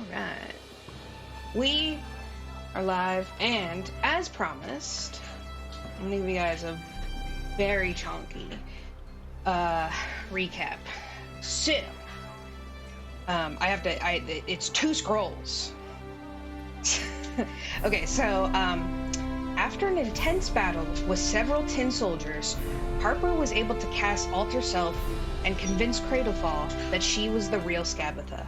Alright. We are live, and as promised, I'm gonna give you guys a very chunky recap. So, it's 2 scrolls. Okay, so, after an intense battle with several tin soldiers, Harper was able to cast Alter Self and convince Cradlefall that she was the real Skabatha.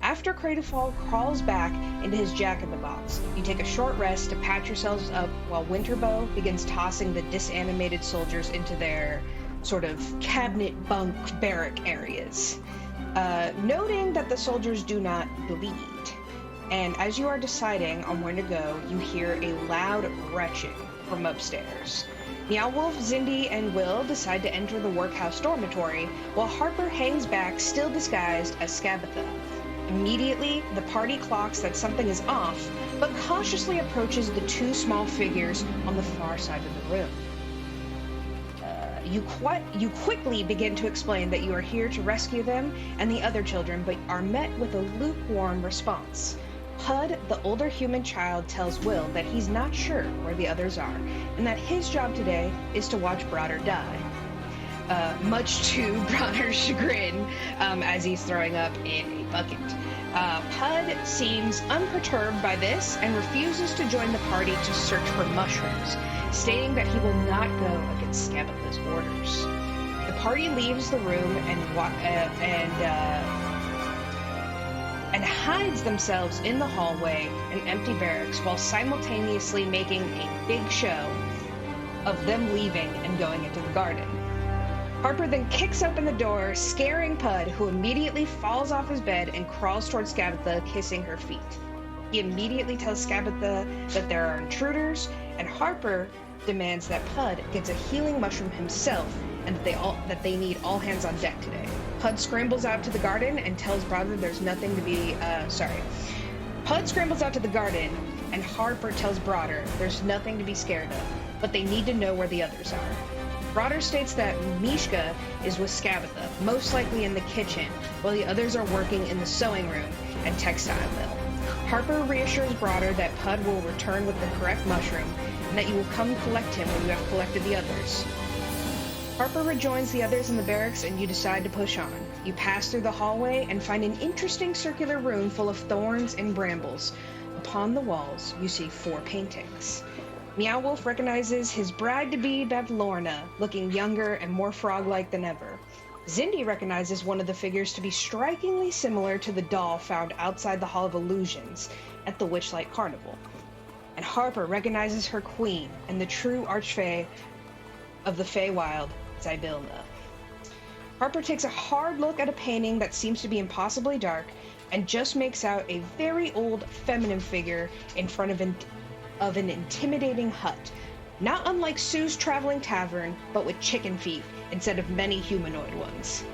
After Cradlefall crawls back into his jack-in-the-box, you take a short rest to patch yourselves up while Winterbow begins tossing the disanimated soldiers into their sort of cabinet bunk barrack areas, noting that the soldiers do not bleed. And as you are deciding on where to go, you hear a loud retching from upstairs. Meow Wolf, Zindi, and Will decide to enter the workhouse dormitory, while Harper hangs back, still disguised as Skabatha. Immediately, the party clocks that something is off, but cautiously approaches the 2 small figures on the far side of the room. You quickly begin to explain that you are here to rescue them and the other children, but are met with a lukewarm response. Pud, the older human child, tells Will that he's not sure where the others are, and that his job today is to watch Broder die. Much to Broder's chagrin, as he's throwing up in a bucket. Pud seems unperturbed by this and refuses to join the party to search for mushrooms, stating that he will not go against Skabatha's orders. The party leaves the room and hides themselves in the hallway and empty barracks while simultaneously making a big show of them leaving and going into the garden. Harper then kicks open the door, scaring Pud, who immediately falls off his bed and crawls towards Skabatha, kissing her feet. He immediately tells Skabatha that there are intruders, and Harper demands that Pud gets a healing mushroom himself, and that they need all hands on deck today. Pud scrambles out to the garden and tells Broder there's nothing to be, Pud scrambles out to the garden, and Harper tells Broder there's nothing to be scared of, but they need to know where the others are. Broder states that Mishka is with Skabatha, most likely in the kitchen, while the others are working in the sewing room and textile mill. Harper reassures Broder that Pud will return with the correct mushroom, and that you will come collect him when you have collected the others. Harper rejoins the others in the barracks, and you decide to push on. You pass through the hallway and find an interesting circular room full of thorns and brambles. Upon the walls, you see 4 paintings. Meow Wolf recognizes his bride-to-be Bavlorna, looking younger and more frog-like than ever. Zindi recognizes one of the figures to be strikingly similar to the doll found outside the Hall of Illusions at the Witchlight Carnival. And Harper recognizes her queen and the true archfey of the Feywild, Zybilna. Harper takes a hard look at a painting that seems to be impossibly dark and just makes out a very old feminine figure in front of an intimidating hut, not unlike Sue's traveling tavern, but with chicken feet instead of many humanoid ones.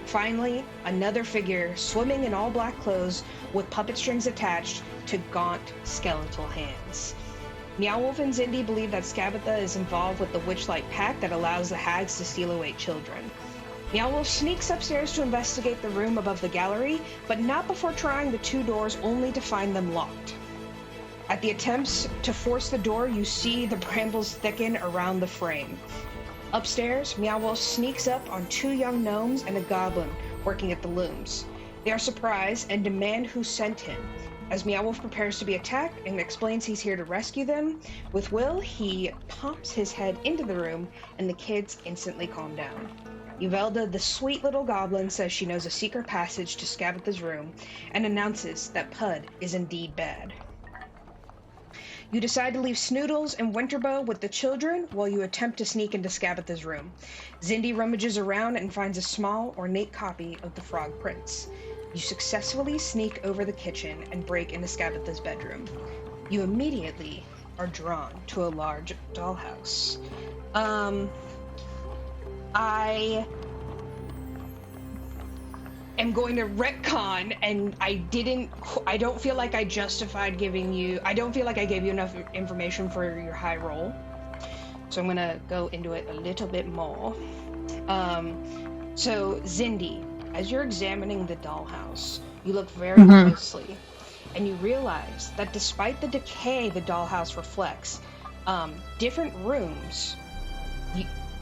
Finally, another figure swimming in all black clothes with puppet strings attached to gaunt skeletal hands. Meow Wolf and Zindi believe that Skabatha is involved with the Witchlight pact that allows the hags to steal away children. Meow Wolf sneaks upstairs to investigate the room above the gallery, but not before trying the 2 doors only to find them locked. At the attempts to force the door, you see the brambles thicken around the frame. Upstairs, Meow Wolf sneaks up on 2 young gnomes and a goblin working at the looms. They are surprised and demand who sent him. As Meow Wolf prepares to be attacked and explains he's here to rescue them, with Will, he pops his head into the room and the kids instantly calm down. Uvelda, the sweet little goblin, says she knows a secret passage to Skabatha's room and announces that Pud is indeed bad. You decide to leave Snoodles and Winterbow with the children while you attempt to sneak into Skabatha's room. Zindi rummages around and finds a small, ornate copy of the Frog Prince. You successfully sneak over the kitchen and break into Skabatha's bedroom. You immediately are drawn to a large dollhouse. I am going to retcon, and I don't feel like I justified giving you, I don't feel like I gave you enough information for your high roll. So I'm gonna go into it a little bit more. So Zindi, as you're examining the dollhouse, you look very closely, and you realize that despite the decay the dollhouse reflects, different rooms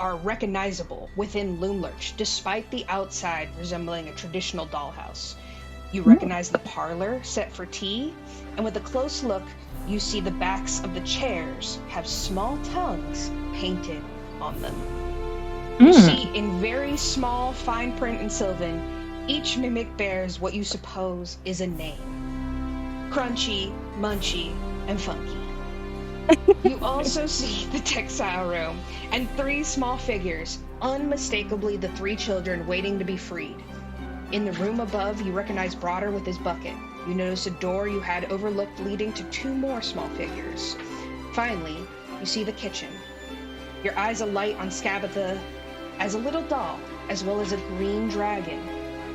are recognizable within Loomlurch, despite the outside resembling a traditional dollhouse. You recognize the parlor set for tea, and with a close look, you see the backs of the chairs have small tongues painted on them. You see in very small fine print in Sylvan, each mimic bears what you suppose is a name. Crunchy, Munchy, and Funky. You also see the textile room and 3 small figures, unmistakably the 3 children waiting to be freed. In the room above, you recognize Broder with his bucket. You notice a door you had overlooked leading to 2 more small figures. Finally, you see the kitchen. Your eyes alight on Scabatha as a little doll, as well as a green dragon,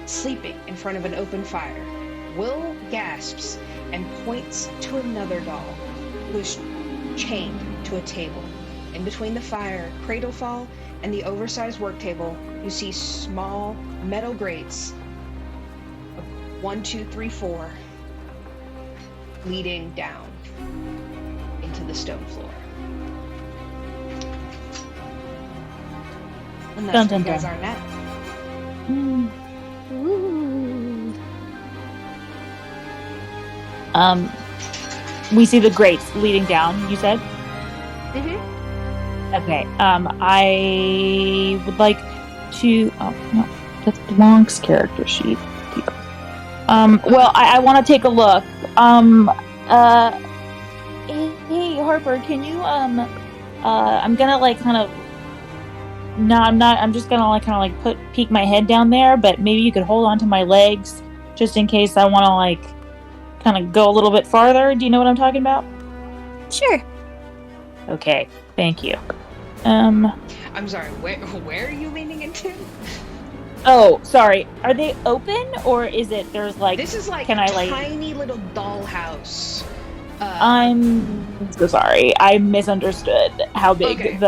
sleeping in front of an open fire. Will gasps and points to another doll, who is chained to a table. In between the fire, Cradlefall, and the oversized work table, you see small metal grates of 1, 2, 3, 4 leading down into the stone floor. And that's where you guys are now. We see the grates leading down, you said? Mm-hmm. Okay, I would like to... Oh, no, that's Blanc's character sheet. Well, I want to take a look. Hey, Harper, can you, I'm gonna, like, kind of... No, I'm not. I'm just gonna, like, kind of, like, peek my head down there, but maybe you could hold on to my legs, just in case I want to, like, kind of go a little bit farther. Do you know what I'm talking about? Sure. Okay, thank you. I'm sorry, where are you leaning into? Oh, sorry. Are they open, or is it there's like... This is like can a I, like... tiny little dollhouse. I'm so sorry. I misunderstood how big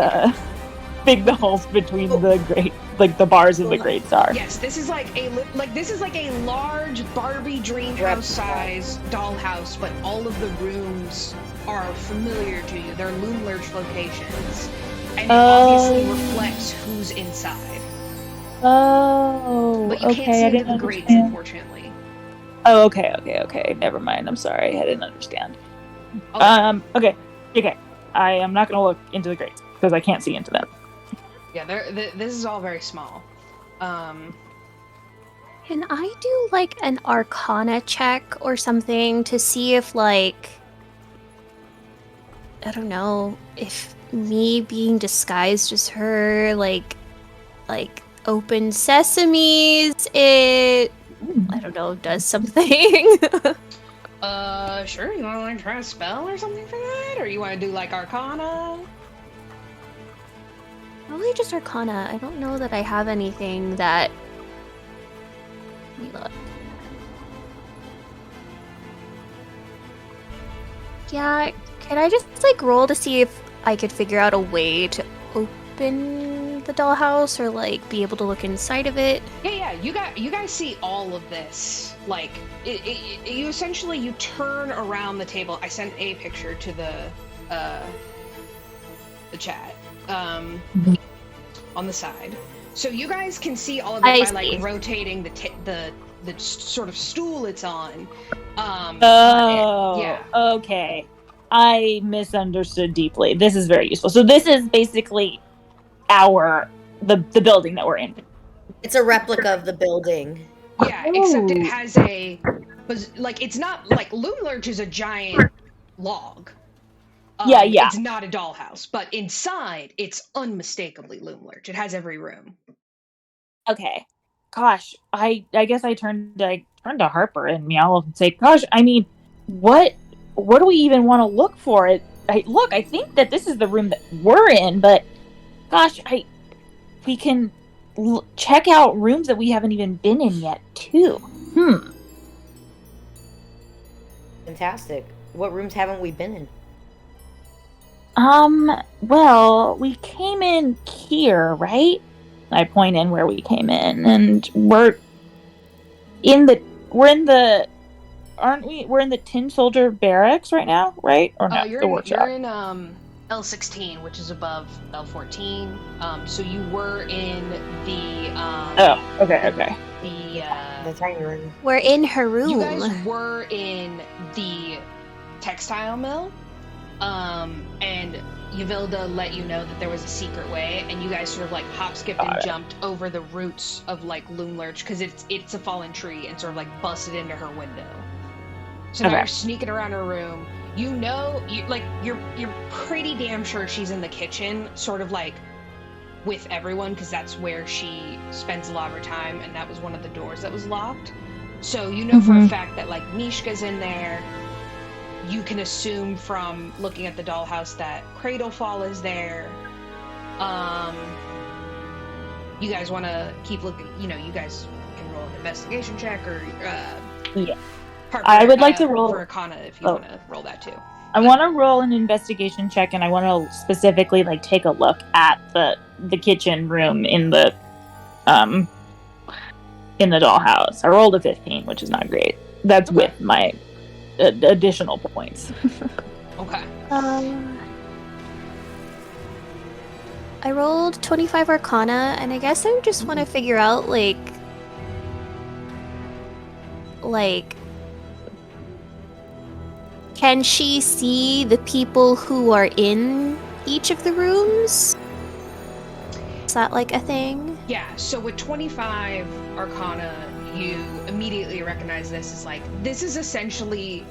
big the holes between the grate, like the bars of the grates are. Yes, this is like a large Barbie Dreamhouse size dollhouse, but all of the rooms are familiar to you. They're Loomlurch locations, and it obviously reflects who's inside. Oh, but you can't see into the grates, unfortunately. Oh, okay. Never mind. I'm sorry. I didn't understand. Okay. I am not going to look into the grates because I can't see into them. Yeah, this is all very small. Can I do, like, an Arcana check or something to see if, like, I don't know, if me being disguised as her, like open sesames, I don't know, does something? Sure. You want to, like, try a spell or something for that? Or you want to do, like, Arcana? Probably just Arcana. I don't know that I have anything that... Let me look. Yeah, can I just, like, roll to see if I could figure out a way to open the dollhouse or, like, be able to look inside of it? Yeah. You guys see all of this. Like, you essentially, you turn around the table. I sent a picture to the chat. On the side, so you guys can see all of it by like rotating the sort of stool it's on. Yeah. Okay. I misunderstood deeply. This is very useful. So this is basically the building that we're in. It's a replica of the building. Yeah, except it has it's not like Loomlurch is a giant log. Yeah. It's not a dollhouse, but inside, it's unmistakably Loomlurch. It has every room. Okay. Gosh, I guess I turned to Harper and Meow Wolf and say, gosh, I mean, what do we even want to look for? I think that this is the room that we're in, but gosh, we can check out rooms that we haven't even been in yet, too. Fantastic. What rooms haven't we been in? Well, we came in here, right? I point in where we came in, and we're in the aren't we? We're in the Tin Soldier barracks right now, right? Or no? You're in L16, which is above L14. So you were in the okay. The tiny room. We're in her room. You guys were in the textile mill, and Yvilda let you know that there was a secret way, and you guys sort of like hop, skipped, and jumped over the roots of like Loom Lurch because it's a fallen tree and sort of like busted into her window. So now you're sneaking around her room. You know, you're pretty damn sure she's in the kitchen, sort of like with everyone, because that's where she spends a lot of her time, and that was one of the doors that was locked. So you know for a fact that like Mishka's in there. You can assume from looking at the dollhouse that Cradlefall is there. You guys want to keep looking? You know, you guys can roll an investigation check, or yeah. Harper, I would like to roll for Arcana if you want to roll that too. I want to roll an investigation check, and I want to specifically like take a look at the kitchen room in the dollhouse. I rolled a 15, which is not great. That's with my additional points. Okay. I rolled 25 Arcana, and I guess I just want to figure out like can she see the people who are in each of the rooms? Is that like a thing? Yeah, so with 25 Arcana, you immediately recognize this as like, this is essentially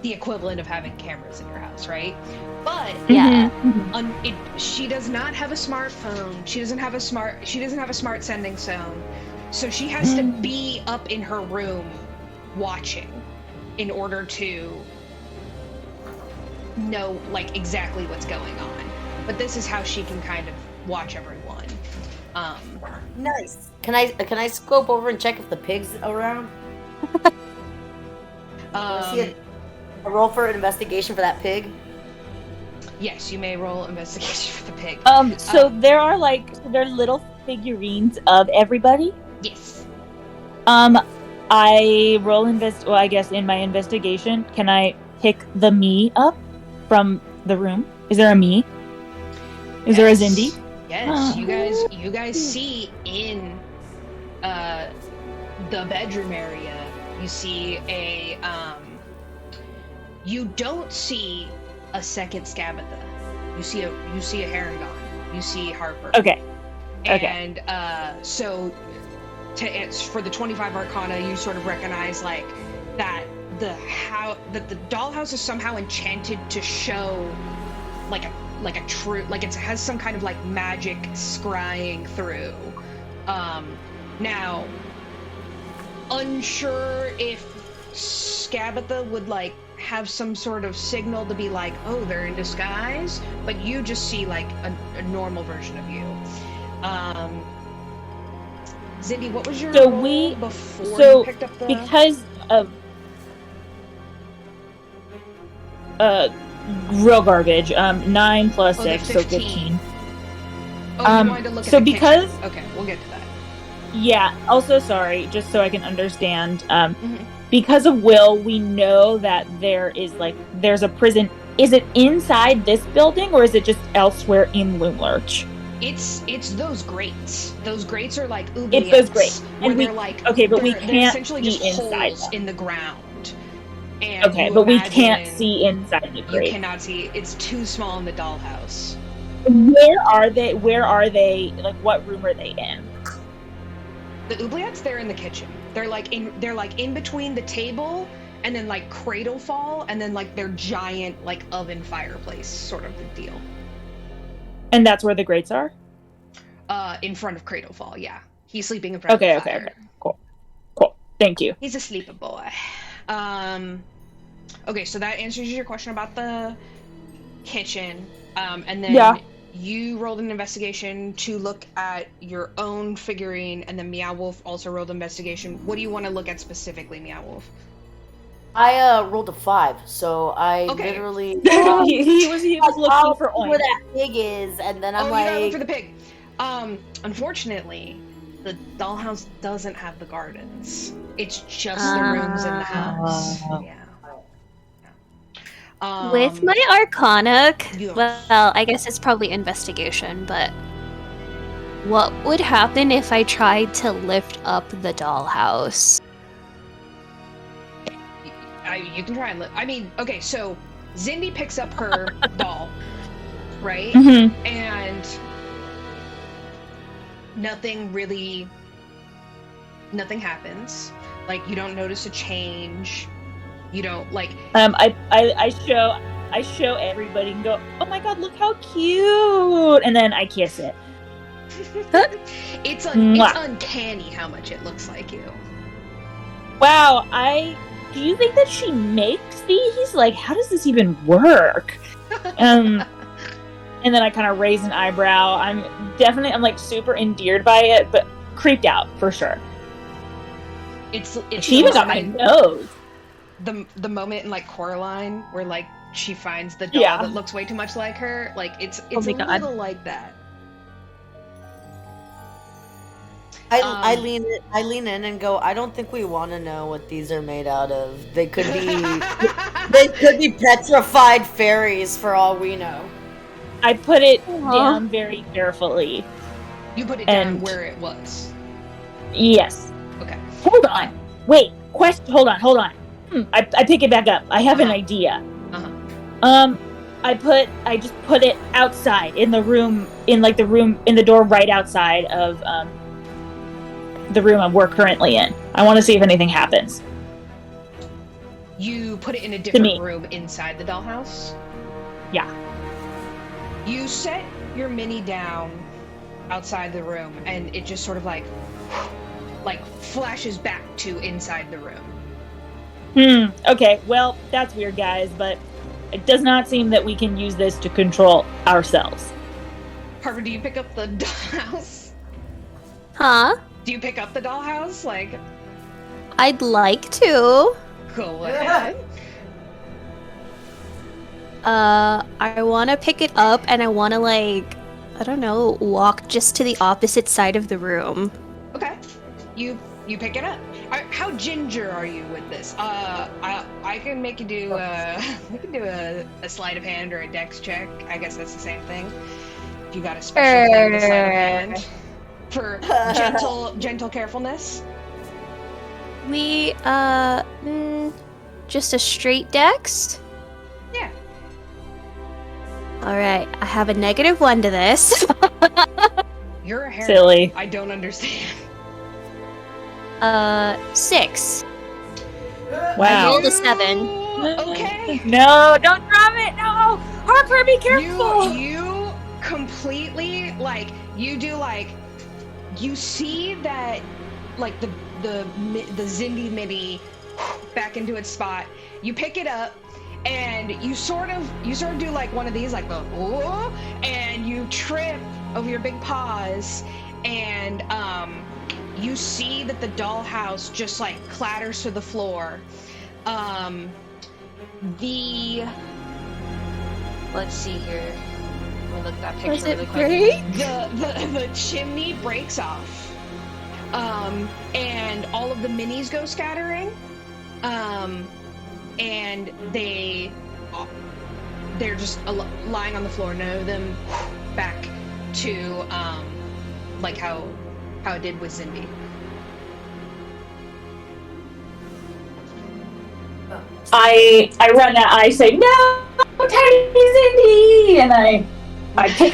the equivalent of having cameras in your house, right? But she does not have a smartphone. She doesn't have a smart sending zone. So she has to be up in her room watching in order to know like exactly what's going on. But this is how she can kind of watch everyone. Nice. Can I scope over and check if the pig's around? See a roll for an investigation for that pig? Yes, you may roll investigation for the pig. So there are little figurines of everybody. Yes. I roll I guess in my investigation, can I pick the me up from the room? Is there a me? Is there a Zindi? Yes, you guys see in the bedroom area, you see you don't see a second Skabatha. You see a Harangon. You see Harper. Okay. And so for the 25 Arcana, you sort of recognize like that the dollhouse is somehow enchanted to show like a true, like it has some kind of like magic scrying through. Now, unsure if Skabatha would like have some sort of signal to be like, oh, they're in disguise, but you just see like a normal version of you. Zindi, what was your role before you picked up the... because of real garbage, 9 plus 6, so 15. Oh, you wanted to look at so the because kitchen. Okay, we'll get to that. Yeah, also sorry, just so I can understand, because of Will, we know that there's a prison. Is it inside this building, or is it just elsewhere in Loom Lurch? It's those grates. Those grates are like oubliettes. It's those grates. And they're like, we can't essentially see just inside holes in the ground. And we can't see inside the grate. You cannot see. It's too small in the dollhouse. Where are they? Like, what room are they in? The oubliettes, they're in the kitchen. They're like in between the table and then like Cradlefall and then like their giant like oven fireplace sort of the deal. And that's where the grates are? In front of Cradlefall, yeah. He's sleeping in front of the fire. Okay. Cool. Thank you. He's a sleepy boy. Okay, so that answers your question about the kitchen. And then you rolled an investigation to look at your own figurine, and then Meow Wolf also rolled an investigation. What do you want to look at specifically, Meow Wolf? I rolled a 5, so I literally he was looking for where that pig is, and then I'm you gotta look for the pig. Unfortunately, the dollhouse doesn't have the gardens. It's just the rooms in the house. Yeah. With my Arcana, Yes. well, I guess it's probably investigation, but what would happen if I tried to lift up the dollhouse? You can try and I mean, okay, so Zindi picks up her doll, right? Mm-hmm. And nothing happens. Like, you don't notice a change. You don't, like... I show everybody and go, oh my god, look how cute! And then I kiss it. It's uncanny how much it looks like you. Wow, do you think that she makes these? Like, how does this even work? And then I kind of raise an eyebrow. I'm like super endeared by it, but creeped out for sure. It's she even got my nose. The moment in like Coraline where like she finds the doll that looks way too much like her, like it's a little like that. I lean in and go, I don't think we want to know what these are made out of. They could be petrified fairies for all we know. I put it down very carefully. You put it down where it was. Yes. Okay. Hold on. Wait. Hold on. I pick it back up. I have an idea. I just put it outside in the room, in the door right outside of the room we're currently in. I want to see if anything happens. You put it in a different room inside the dollhouse? Yeah. You set your mini down outside the room, and it just sort of like flashes back to inside the room. Okay, well, that's weird, guys, but it does not seem that we can use this to control ourselves. Harvard, do you pick up the dollhouse? Huh? Do you pick up the dollhouse? Like, I'd like to. Go ahead. I want to pick it up, and I want to, like, I don't know, walk just to the opposite side of the room. Okay. You pick it up. How ginger are you with this? I can make you do we can do a sleight of hand or a dex check. I guess that's the same thing. If you got a special thing to sleight of hand for gentle carefulness. We just a straight dex? Yeah. All right, I have a -1 to this. You're a hair. Silly. I don't understand. 6. Wow. I rolled a 7. Okay. No, don't drop it. No, Harper, be careful. You completely you see that the Zindi mini back into its spot. You pick it up. And you sort of do like one of these, like the ooh, and you trip over your big paws, and you see that the dollhouse just like clatters to the floor. Let's see here. Let me look at that picture really quick. The chimney breaks off, and all of the minis go scattering. And they're just lying on the floor. None of them back to like how it did with Zindi. I run out. I say no, tiny Zindi, and I pick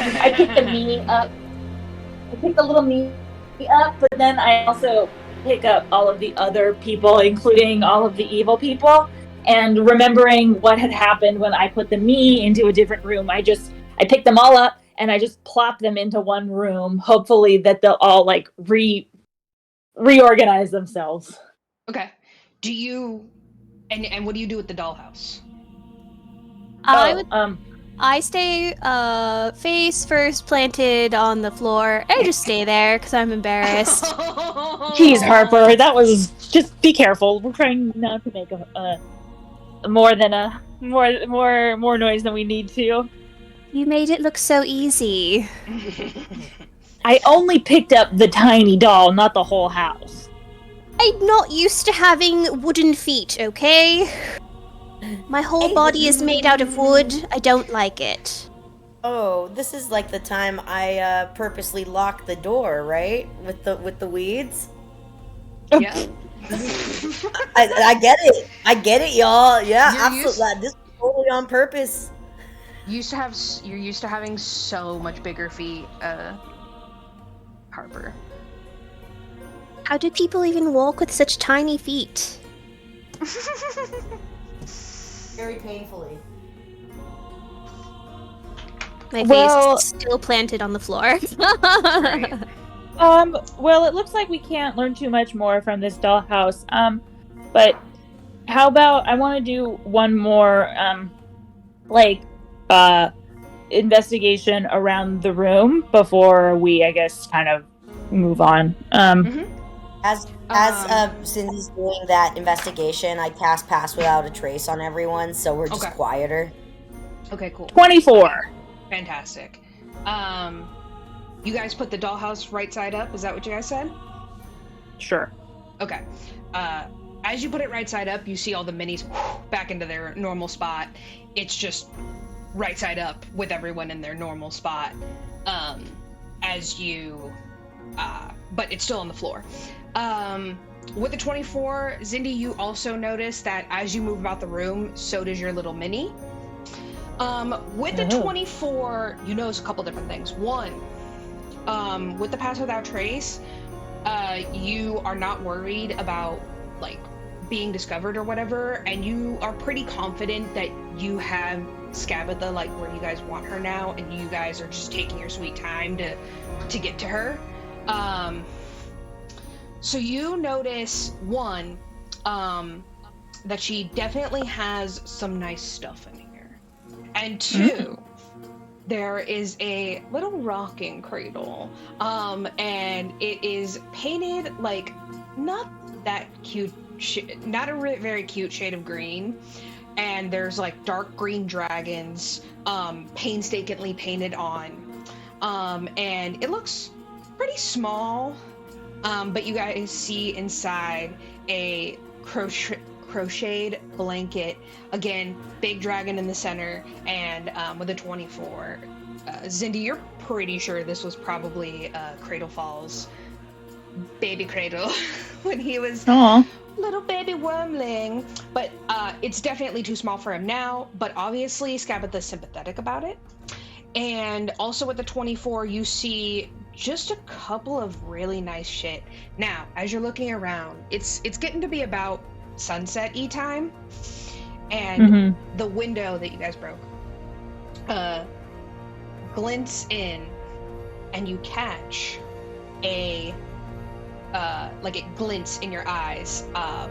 the me up. I pick the little me up, but then I also pick up all of the other people, including all of the evil people. And remembering what had happened when I put the me into a different room, I pick them all up and I just plop them into one room, hopefully that they'll all like reorganize themselves. Okay. Do you and what do you do with the dollhouse? I stay face first planted on the floor. I just stay there because I'm embarrassed. Jeez, Harper, that was just be careful. We're trying not to make more noise than we need to. You made it look so easy. I only picked up the tiny doll, not the whole house. I'm not used to having wooden feet, okay? My whole body is made out of wood. I don't like it. Oh, this is like the time I purposely locked the door, right? With the weeds. Yeah. I get it. I get it, y'all. Yeah, You're absolutely. This is totally on purpose. You're used to having so much bigger feet, Harper. How do people even walk with such tiny feet? Very painfully. My face Well- is still planted on the floor. Right. Well, it looks like we can't learn too much more from this dollhouse. But how about I want to do one more, investigation around the room before we, I guess, kind of move on. As Cindy's doing that investigation, I cast Pass Without a Trace on everyone, so we're just Okay. quieter. Okay, cool. 24. Fantastic. You guys put the dollhouse right side up. Is that what you guys said? Sure. Okay. As you put it right side up, you see all the minis back into their normal spot. It's just right side up with everyone in their normal spot. But it's still on the floor. With the 24, Zindi, you also notice that as you move about the room, so does your little mini. With the 24, you notice a couple different things. One, with the Pass Without Trace, you are not worried about, like, being discovered or whatever, and you are pretty confident that you have Scabatha, like, where you guys want her now, and you guys are just taking your sweet time to get to her. So you notice, one, that she definitely has some nice stuff in here. And two, there is a little rocking cradle, and it is painted like not that cute, not a very cute shade of green, and there's like dark green dragons, painstakingly painted on, and it looks pretty small, but you guys see inside a crocheted blanket, again, big dragon in the center, and with a 24. Zindi, you're pretty sure this was probably Cradle Falls baby cradle when he was little baby wormling, but it's definitely too small for him now, but obviously Scabatha's sympathetic about it. And also with the 24, you see just a couple of really nice shit. Now, as you're looking around, it's getting to be about sunset-y time, and the window that you guys broke glints in, and you catch a like it glints in your eyes, a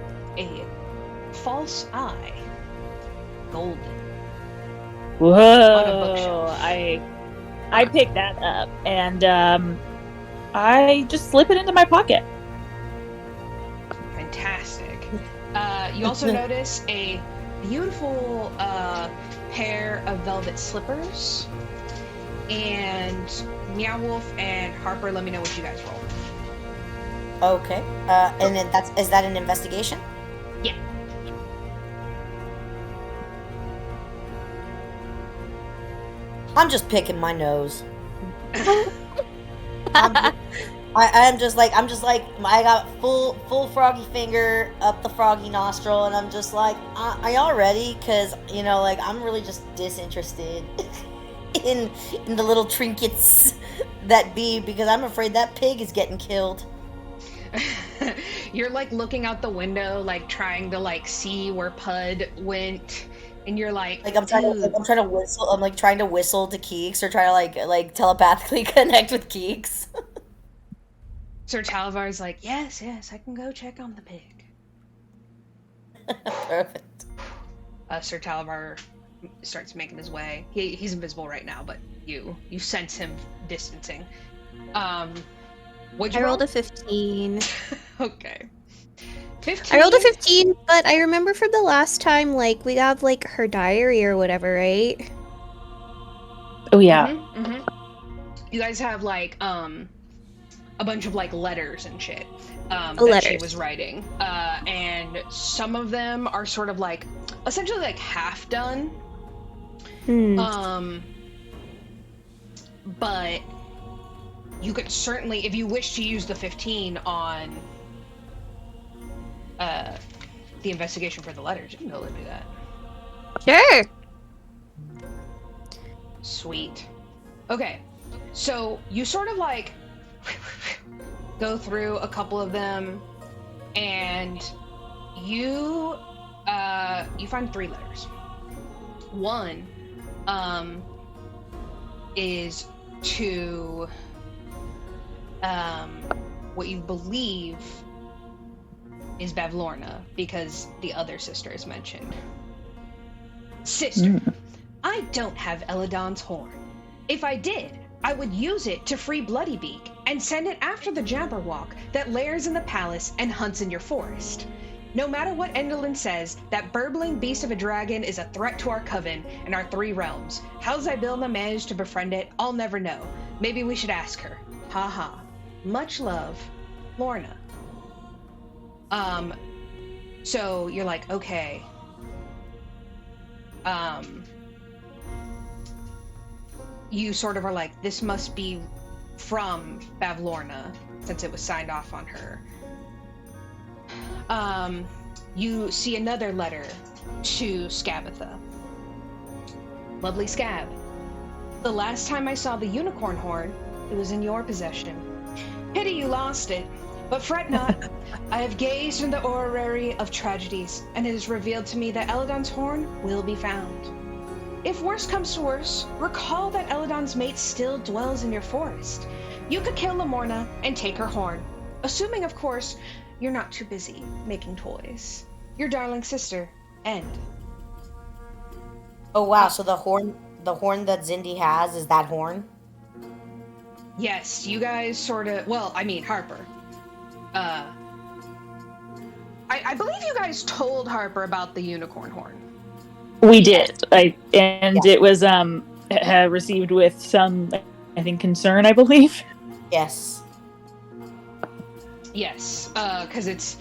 false eye, golden. Whoa! I pick that up and I just slip it into my pocket. Fantastic. You also notice a beautiful pair of velvet slippers. And Meow Wolf and Harper, let me know what you guys roll. Okay. And then is that an investigation? Yeah. I'm just picking my nose. I'm just like I got full froggy finger up the froggy nostril, and I'm just like, are y'all ready? Because like I'm really just disinterested in the little trinkets that be, because I'm afraid that pig is getting killed. You're like looking out the window, like trying to like see where Pud went, and you're like I'm trying to whistle. I'm like trying to whistle to Keeks, or try to like telepathically connect with Keeks. Sir Talavar's like, yes, I can go check on the pig. Perfect. Sir Talavar starts making his way. He's invisible right now, but you sense him distancing. What'd you roll? rolled a 15. Okay. 15? I rolled a 15, but I remember from the last time, like, we got, like, her diary or whatever, right? Oh, yeah. You guys have, like, a bunch of like letters and shit that she Letters. was writing, and some of them are sort of like essentially like half done. But you could certainly, if you wish to use the 15 on the investigation for the letters, you can totally do that. Sure. Sweet. Okay, so you sort of like go through a couple of them, and you find 3 letters. One is to what you believe is Bavlorna, because the other sister is mentioned. Sister, I don't have Eladon's horn. If I did, I would use it to free Bloodybeak and send it after the Jabberwock that lairs in the palace and hunts in your forest. No matter what Endelin says, that burbling beast of a dragon is a threat to our coven and our 3 realms. How Zybilna managed to befriend it, I'll never know. Maybe we should ask her. Ha ha. Much love, Lorna. So you're like, okay. You sort of are like, this must be from Bavlorna, since it was signed off on her. You see another letter to Scabatha. Lovely Scab. The last time I saw the unicorn horn, it was in your possession. Pity you lost it, but fret not. I have gazed in the orrery of tragedies, and it is revealed to me that Eladon's horn will be found. If worse comes to worse, recall that Eladon's mate still dwells in your forest. You could kill Lamorna and take her horn, assuming, of course, you're not too busy making toys. Your darling sister, End. Oh wow, so the horn that Zindi has is that horn? Yes, you guys sort of, well, I mean, Harper. I believe you guys told Harper about the unicorn horn. We did. It was received with some, I think, concern, I believe. Yes. Yes, because it's,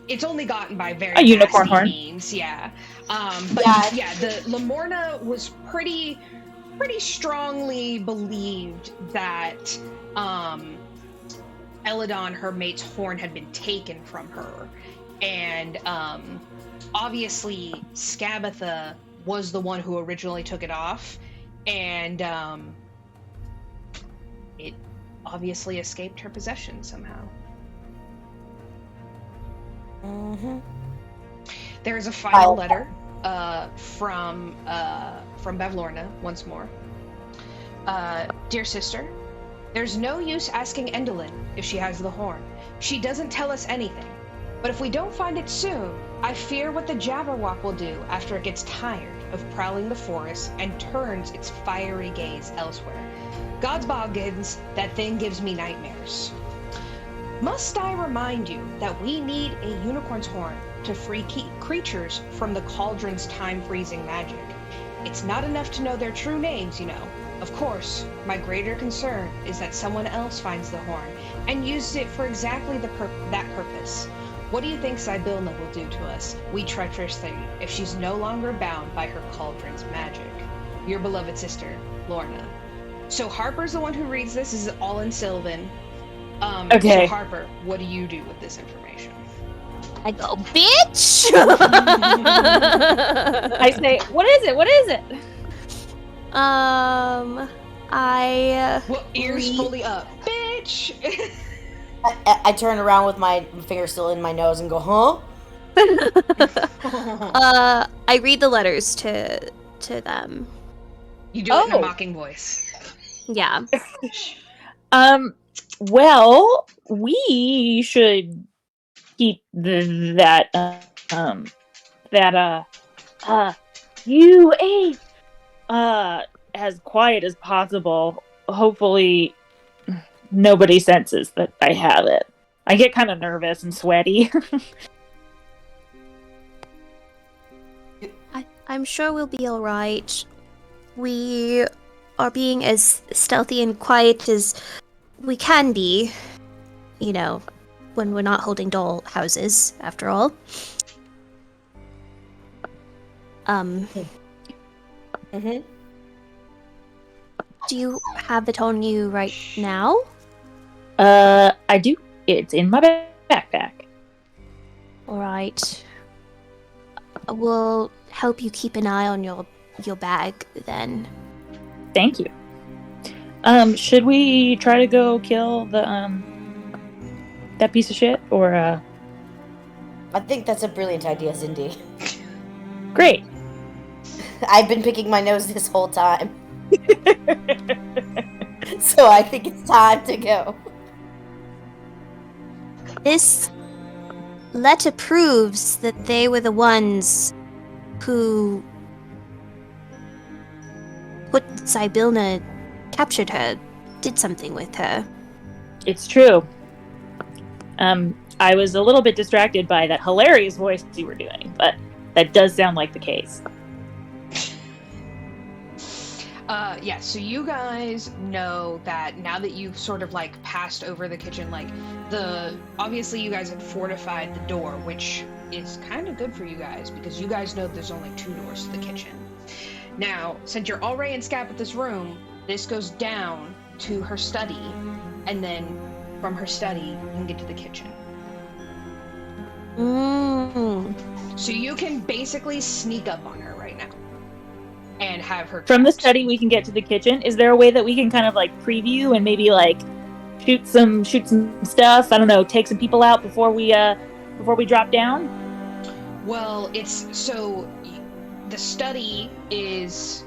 it's only gotten by very a unicorn nasty horn means, yeah. But yeah, the Lamorna was pretty strongly believed that Eladon, her mate's horn, had been taken from her, and obviously Scabatha was the one who originally took it off, and it obviously escaped her possession somehow. Mm-hmm. There's a final letter from Bavlorna once more. Dear sister, there's no use asking Endelin if she has the horn. She doesn't tell us anything. But if we don't find it soon, I fear what the Jabberwock will do after it gets tired of prowling the forest and turns its fiery gaze elsewhere. God's boggins, that thing gives me nightmares. Must I remind you that we need a unicorn's horn to free creatures from the cauldron's time-freezing magic? It's not enough to know their true names, Of course, my greater concern is that someone else finds the horn and uses it for exactly that purpose. What do you think Zybilna will do to us, we treacherous thing, if she's no longer bound by her cauldron's magic? Your beloved sister, Lorna. So Harper's the one who reads this. This is all in Sylvan. Okay. So Harper, what do you do with this information? I go, bitch! I say, what is it? What is it? I... Well, ears fully up. Bitch! I turn around with my finger still in my nose and go, huh? I read the letters to them. You do it in a mocking voice. Yeah. Well, we should keep that as quiet as possible. Hopefully nobody senses that I have it. I get kind of nervous and sweaty. I'm sure we'll be alright. We are being as stealthy and quiet as we can be, when we're not holding doll houses, after all. Mm-hmm. Do you have it on you right now? I do. It's in my backpack. All right. We'll help you keep an eye on your bag then. Thank you. Should we try to go kill the that piece of shit, or I think that's a brilliant idea, Zindi. Great. I've been picking my nose this whole time. So I think it's time to go. This letter proves that they were the ones who put Sibylna, captured her, did something with her. It's true. I was a little bit distracted by that hilarious voice you were doing, but that does sound like the case. Yeah, so you guys know that now that you've sort of like passed over the kitchen, like obviously you guys have fortified the door, which is kind of good for you guys because you guys know there's only 2 doors to the kitchen. Now, since you're already in Scapitha's room, this goes down to her study, and then from her study, you can get to the kitchen. So you can basically sneak up on her right now and have her From the trapped. study, we can get to the kitchen. Is there a way that we can kind of like preview and maybe like shoot some stuff? I don't know, take some people out before we drop down? Well, the study is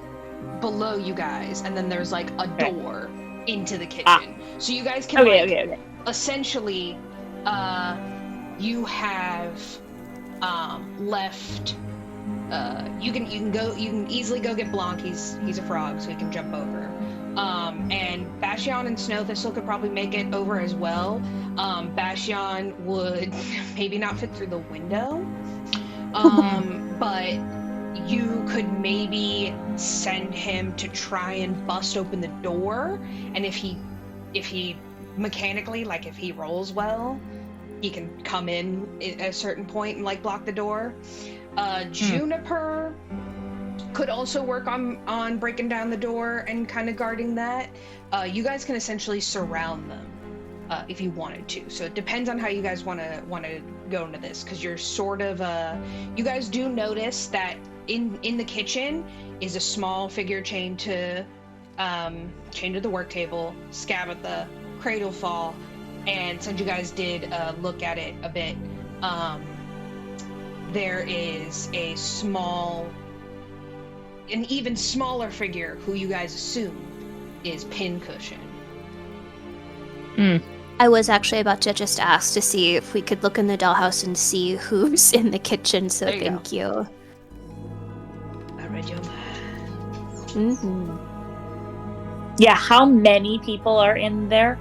below you guys, and then there's like a door into the kitchen. So you guys can essentially, you have left. You can easily go get Blanc. He's a frog, so he can jump over. And Bastion and Snow Thistle could probably make it over as well. Bastion would maybe not fit through the window, but you could maybe send him to try and bust open the door, and if he mechanically, like if he rolls well, he can come in at a certain point and like block the door. Juniper could also work on breaking down the door and kind of guarding that. You guys can essentially surround them if you wanted to. So it depends on how you guys want to go into this, because you're sort of you guys do notice that in the kitchen is a small figure chained to the work table, Scabbatha, Cradlefall, and since you guys did look at it a bit, there is an even smaller figure who you guys assume is Pincushion. I was actually about to just ask to see if we could look in the dollhouse and see who's in the kitchen, so thank you. I read your mind. Mm-hmm. Yeah, how many people are in there,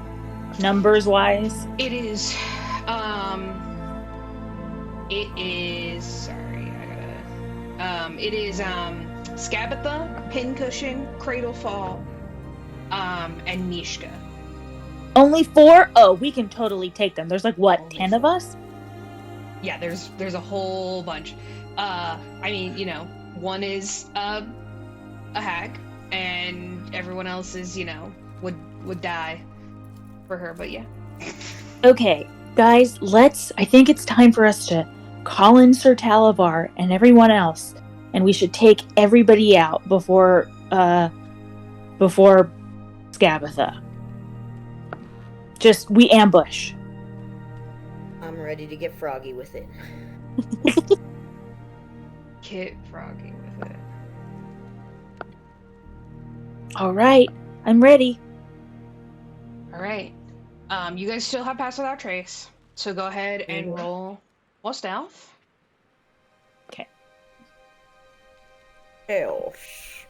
numbers-wise? It is, Scabbatha, Pincushion, Cradlefall, and Mishka. Only 4? Oh, we can totally take them. There's like, what, Only 10 of us? Yeah, there's a whole bunch. I mean, one is a hag, and everyone else is, would die for her, but yeah. Okay, guys, I think it's time for us to call in Sir Talavar and everyone else, and we should take everybody out before Scabbatha. Just, we ambush. I'm ready to get froggy with it. Get froggy with it. All right, I'm ready. All right. You guys still have Pass Without Trace, so go ahead and roll stealth. Okay. Elf.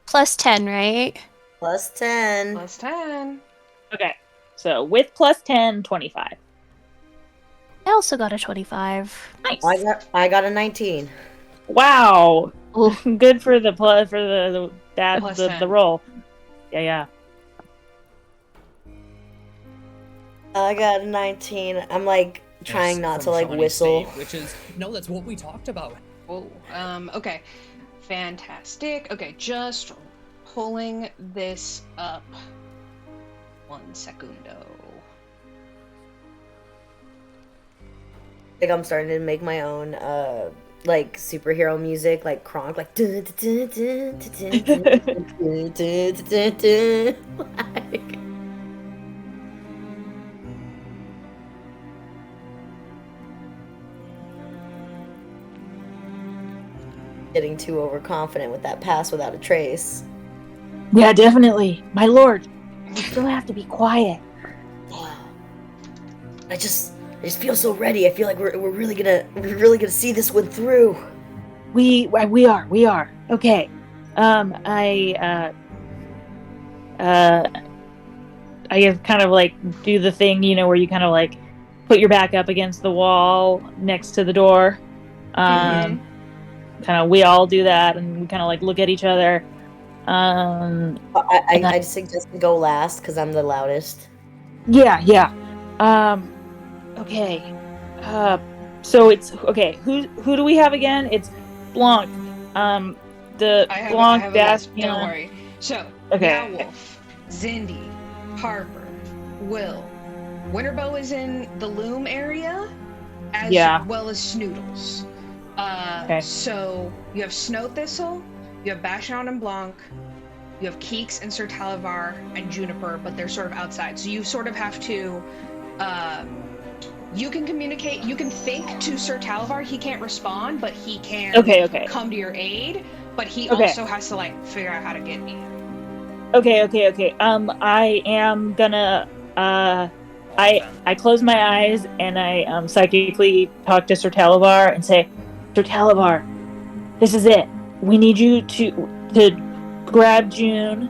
Plus 10, right? Plus 10. Plus 10. Okay, so with plus 10, 25. I also got a 25. Nice. I got a 19. Wow. Ooh. Good for the Plus 10. roll. Yeah. I got a 19. I'm like trying not to like whistle. Which is no, that's what we talked about. Oh, okay. Fantastic. Okay, just pulling this up. 1 secundo. Like I'm starting to make my own like superhero music, like Kronk, like like getting too overconfident with that pass without a trace. Yeah, definitely. My lord, you still have to be quiet. I just feel so ready. I feel like we're really gonna see this one through. We are. Okay. I guess kind of like do the thing, where you kind of like put your back up against the wall next to the door. Kind of we all do that, and we kind of like look at each other. I suggest to go last because I'm the loudest. Yeah. Okay. So it's okay. Who do we have again? It's Blanc. The Blanc Bastion. Don't worry. So okay. Meow Wolf, Zindi, Harper, Will. Winterbow is in the loom area, as well as Snoodles. Okay. So you have Snow Thistle, you have Bastion and Blanc, you have Keeks and Sir Talavar and Juniper, but they're sort of outside. So you sort of have to. You can communicate. You can think to Sir Talavar. He can't respond, but he can come to your aid. But he also has to like figure out how to get in. Okay. I am gonna. I close my eyes and I psychically talk to Sir Talavar and say, Sir Talavar, this is it. We need you to grab June,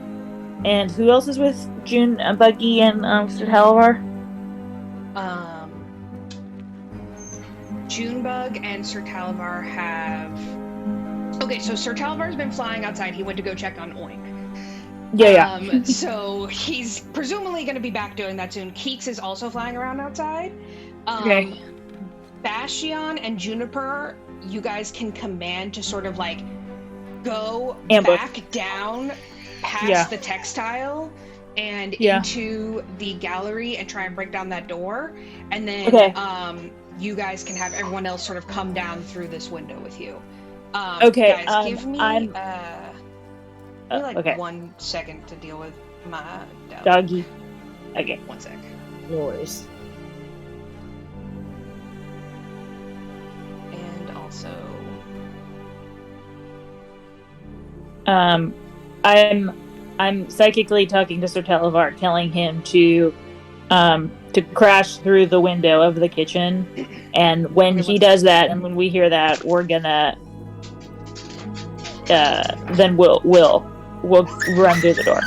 and who else is with June, Buggy, and Sir Talavar? Junebug and Sir Talavar have... Okay, so Sir Talavar's been flying outside. He went to go check on Oink. Yeah. So he's presumably going to be back doing that soon. Keeks is also flying around outside. Okay. Bastion and Juniper, you guys can command to sort of like go back down past the textile and into the gallery and try and break down that door. And then you guys can have everyone else sort of come down through this window with you. Guys, give me like 1 second to deal with my doggy. Okay. 1 sec. No worries. And also... I'm psychically talking to Sir Talavar, telling him to crash through the window of the kitchen, and when he does that, and when we hear that, we're gonna then we'll run through the door.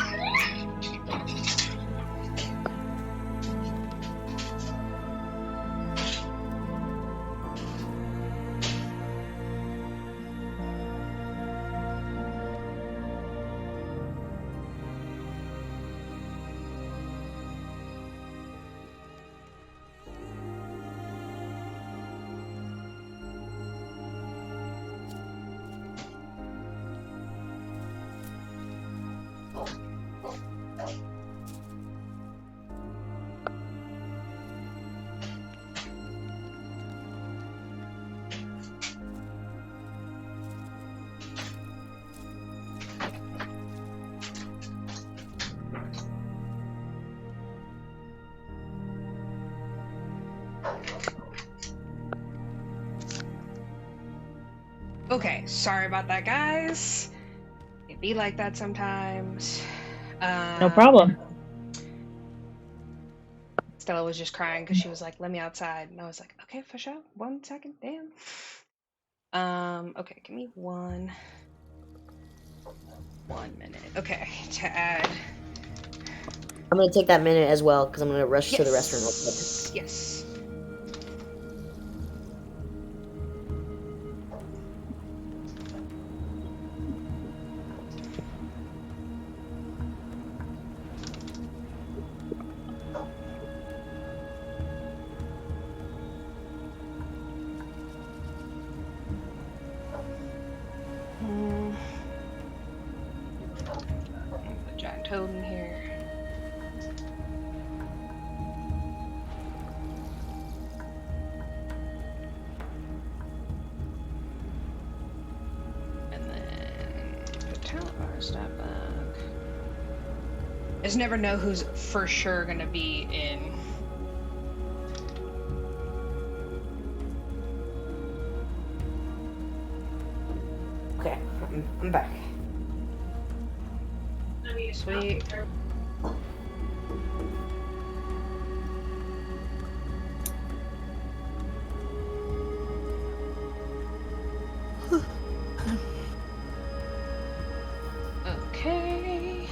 Okay, sorry about that, guys. It be like that sometimes. No problem. Stella was just crying because she was like, let me outside. And I was like, okay, for sure. 1 second, damn. Okay, give me one minute. Okay, to add... I'm going to take that minute as well, because I'm going to rush to the restroom real quick. Yes. toad in here. And then put talent bar, step back. Just never know who's for sure gonna be in. Okay, I'm back. Sweet. Okay.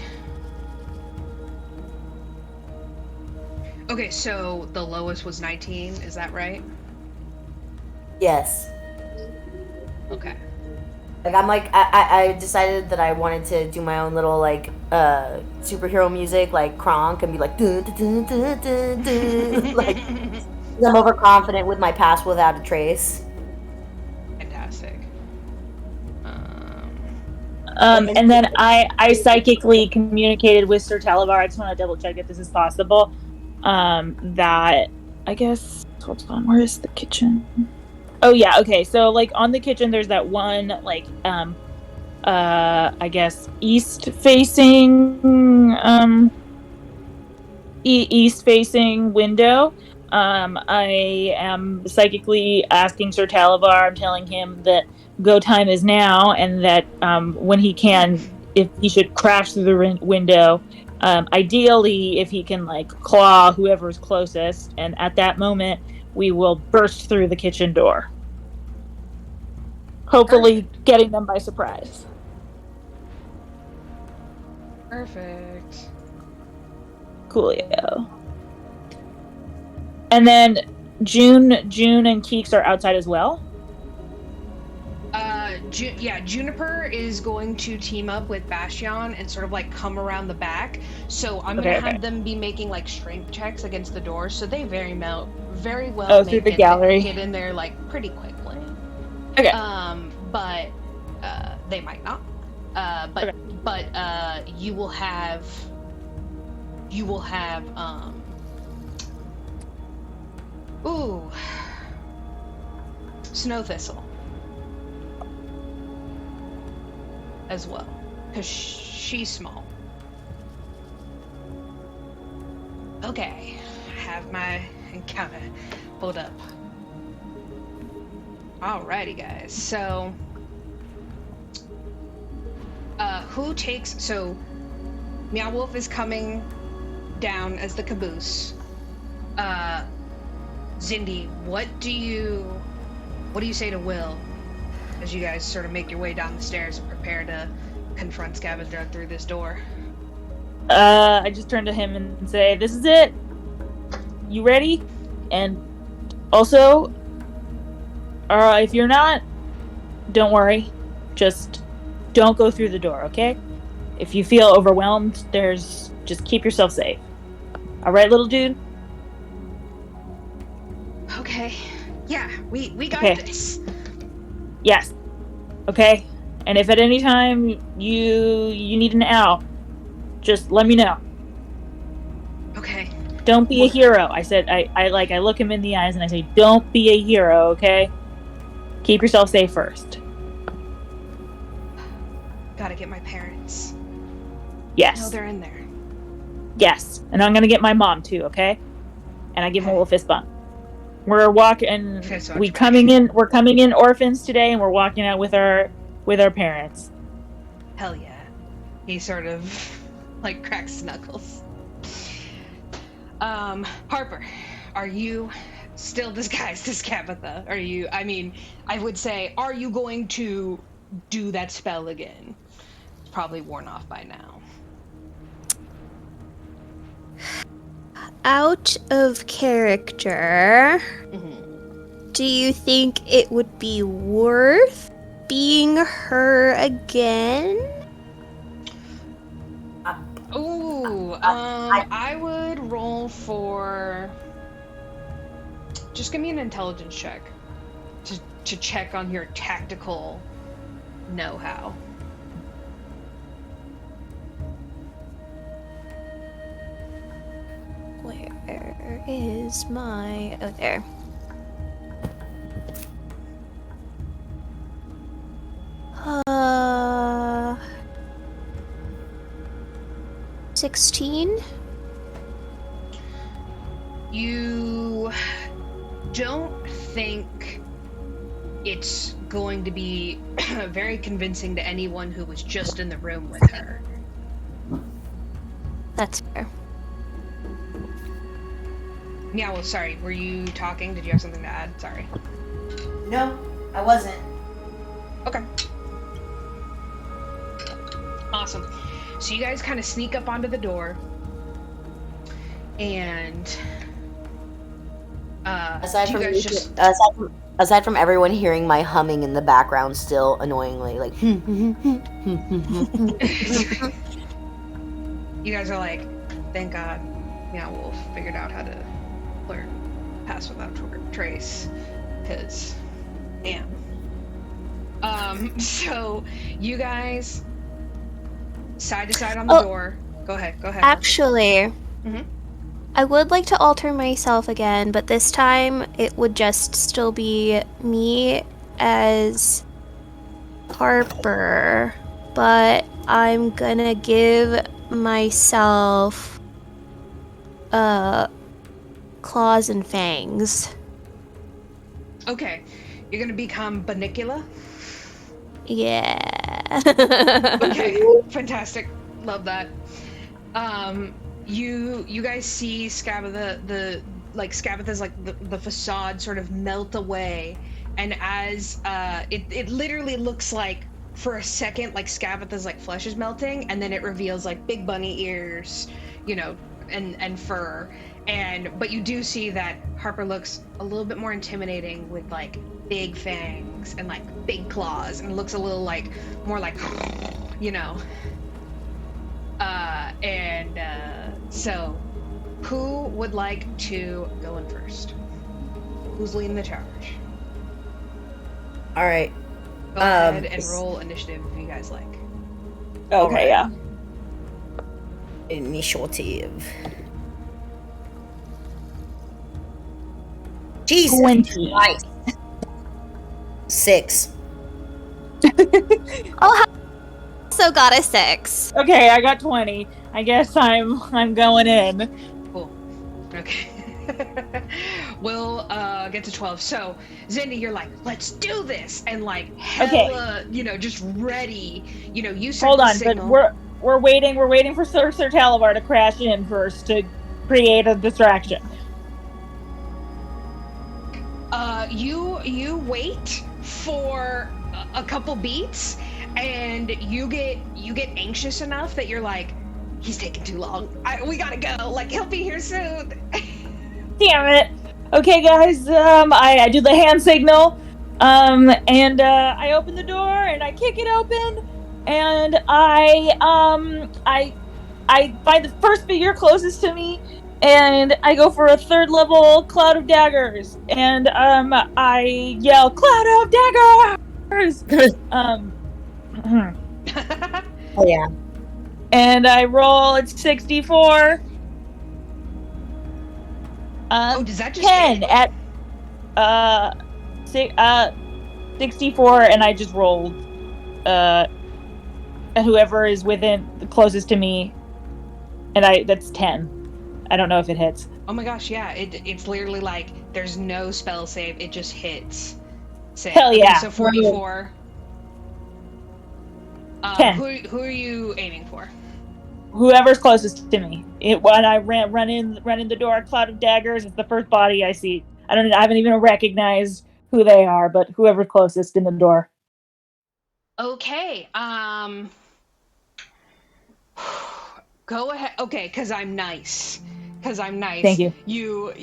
Okay, so the lowest was 19, is that right? Yes. Okay. Like I'm like I decided that I wanted to do my own little like superhero music like Kronk and be like dun, dun, dun, dun, dun, like I'm overconfident with my past without a trace. Fantastic. And then I psychically communicated with Sir Talavar. I just want to double check if this is possible. That I guess hold on, where is the kitchen? Oh yeah, okay. So like on the kitchen there's that one like I guess east facing window. I am psychically asking Sir Talavar, I'm telling him that go time is now, and that when he can, if he should crash through the window, ideally if he can like claw whoever's closest, and at that moment we will burst through the kitchen door. Hopefully getting them by surprise. Perfect. Coolio. And then June and Keeks are outside as well? Juniper is going to team up with Bastion and sort of like come around the back. So I'm gonna have them be making like strength checks against the door, so they very well through the gallery. Get in there like pretty quickly. Okay. But they might not. But you will have Snow Thistle as well, because she's small. Okay, I have my encounter. Hold up. Alrighty, guys. So, who takes? So, Meow Wolf is coming down as the caboose. Zindi, what do you say to Will as you guys sort of make your way down the stairs and prepare to confront Scavenger through this door? I just turn to him and say, "This is it. You ready?" And also, if you're not, don't worry. Just don't go through the door, okay? If you feel overwhelmed, just keep yourself safe. All right, little dude? Okay. Yeah, we got this. Yes. Okay. And if at any time you need an owl, just let me know. Okay. Don't be a hero. I said I look him in the eyes and I say, don't be a hero, okay? Keep yourself safe first. Gotta get my parents. Yes. No, they're in there. Yes. And I'm gonna get my mom too, okay? And I give him a little fist bump. We're walking. We're coming in orphans today, and we're walking out with our parents. Hell yeah! He sort of like cracks knuckles. Harper, are you still disguised as Tabitha? Are you? I mean, I would say, are you going to do that spell again? It's probably worn off by now. Out of character, do you think it would be worth being her again? I would roll for... Just give me an intelligence check to check on your tactical know-how. Where is my... Oh, there. Uh... 16? You don't think it's going to be very convincing to anyone who was just in the room with her. That's fair. Yeah, well, sorry, were you talking? Did you have something to add? Sorry. No, I wasn't. Okay. Awesome. So you guys kind of sneak up onto the door, and Aside you from, guys just aside from everyone hearing my humming in the background, still annoyingly, like. You guys are like, thank God, Meow Wolf figured out how to learn pass without trace, because, damn. So you guys side to side on the door. Go ahead. Actually, Mhm. I would like to alter myself again, but this time it would just still be me as Harper, but I'm gonna give myself claws and fangs. Okay, you're gonna become Banicula. Yeah. Okay, fantastic. Love that. You guys see Scabatha's the facade sort of melt away, and as it literally looks like for a second like Scabatha's like flesh is melting, and then it reveals like big bunny ears, and fur, but you do see that Harper looks a little bit more intimidating with like big fangs and like big claws, and looks a little like more like so who would like to go in first? Who's leading the charge? All right. Go ahead and roll initiative if you guys like. Okay, yeah. Initiative. Jesus 20. Christ. 6. Oh, so got a 6. Okay, I got 20. I guess I'm going in. Cool. Okay. We'll get to 12. So, Zindi, you're like, let's do this, and like hella, just ready. You set Hold the on, signal. but we're waiting for Sir Talibar to crash in first to create a distraction. You wait for a couple beats, and you get anxious enough that you're like, he's taking too long. We gotta go. Like, he'll be here soon. Damn it. Okay, guys. I do the hand signal. And I open the door and I kick it open, and I find the first figure closest to me, and I go for a 3rd level Cloud of Daggers, and I yell, Cloud of Daggers! Oh yeah. And I roll, it's 64. Does that just 10 hit? at 64, and I just rolled whoever is within the closest to me, and that's 10. I don't know if it hits. Oh my gosh, yeah, it's literally like there's no spell save, it just hits. Save. Hell yeah. Okay, so 44. 10. Who are you aiming for? Whoever's closest to me. When I run in the door, Cloud of Daggers, it's the first body I see. I haven't even recognized who they are, but whoever's closest in the door. Okay, go ahead. Okay, because I'm nice. Thank you. You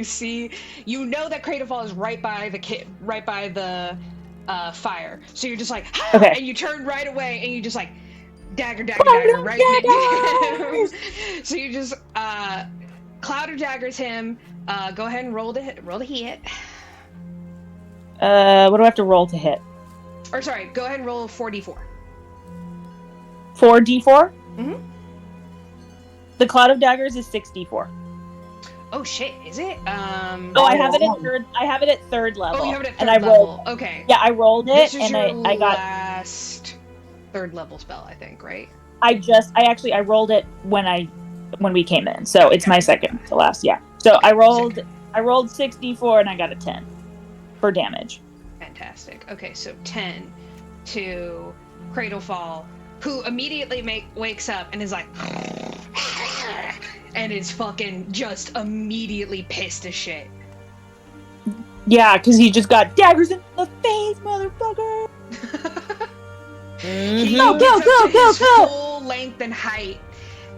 see, that Cradle Fall is right by the fire. So you're just like, ah! Okay. And you turn right away, and you just like, dagger, right? So you just Cloud of Daggers him. Go ahead and roll to hit. What do I have to roll to hit? Or sorry, go ahead and roll 4d4. 4d4? Mm-hmm. The Cloud of Daggers is 64. Oh shit, is it? Oh, I have it at third. I have it at third level. Oh, you have it at and third I level. Rolled, okay. Yeah, I rolled it, This is and your I got last third level spell, I think, right? I rolled it when we came in, so it's my second to last. Yeah. So Okay, I rolled 64 and I got a 10 for damage. Fantastic. Okay, so 10 to Cradlefall, who immediately wakes up and is like, and is fucking just immediately pissed as shit. Yeah, because he just got daggers in the face, motherfucker. He Go, gets go, up to go, his go. full length and height,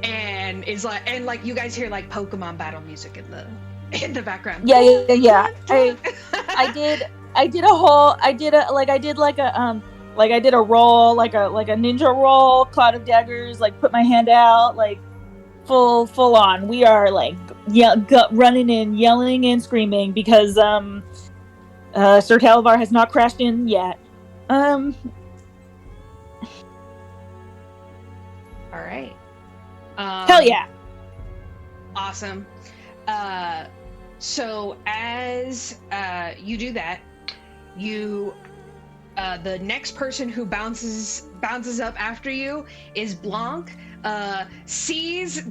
and is like, you guys hear like Pokemon battle music in the background. Yeah. I did a roll, like a ninja roll, Cloud of Daggers, like put my hand out, like full on. We are like running in, yelling and screaming because Sir Talivar has not crashed in yet. All right. Hell yeah. Awesome. So as you do that, you the next person who bounces up after you is Blanc. Sees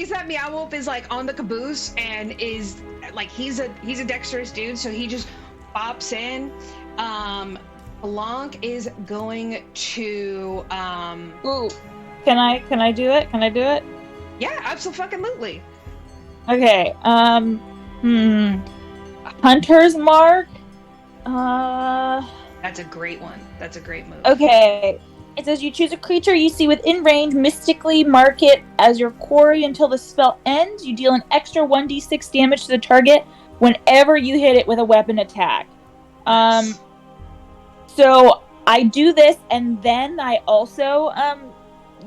that Meow Wolf is like on the caboose and is like he's a dexterous dude, so he just bops in. Blanc is going to Ooh. Can I do it? Yeah, absolutely. Okay. Hunter's Mark. That's a great one. That's a great move. Okay. It says you choose a creature you see within range, mystically mark it as your quarry until the spell ends. You deal an extra 1d6 damage to the target whenever you hit it with a weapon attack. Nice. So I do this, and then I also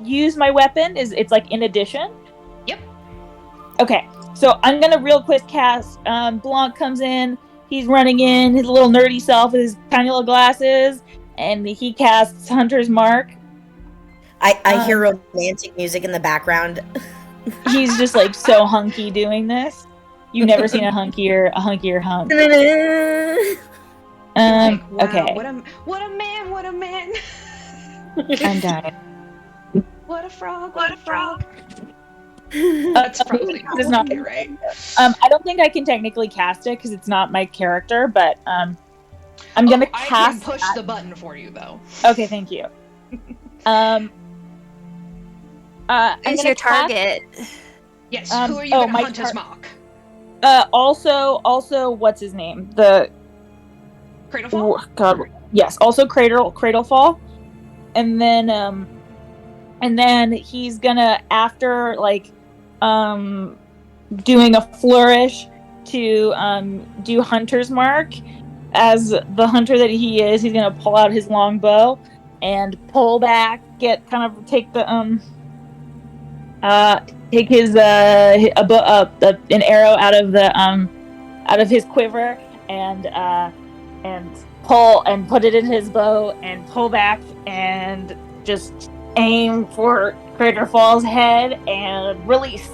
use my weapon. It's like in addition? Yep. Okay, so I'm gonna real quick cast. Blanc comes in. He's running in, his little nerdy self with his tiny little glasses, and he casts Hunter's Mark. I hear romantic music in the background. He's just like so hunky doing this. You've never seen a hunkier hunk. Like, wow, Okay. What a man. I'm dying. What a frog. That's probably It's not. you're right. I don't think I can technically cast it because it's not my character, but I'm gonna I cast. can push the button for you though. Okay, thank you. I'm Who's gonna your target? Yes. Who are you gonna my hunt as mock? Also, what's his name? The Cradlefall? God, yes. Also, Cradlefall, and then he's gonna, after like doing a flourish to do Hunter's Mark. As the hunter that he is, he's gonna pull out his long bow and pull back, take his an arrow out of his quiver and pull and put it in his bow and pull back and just aim for Craterfall's head and release.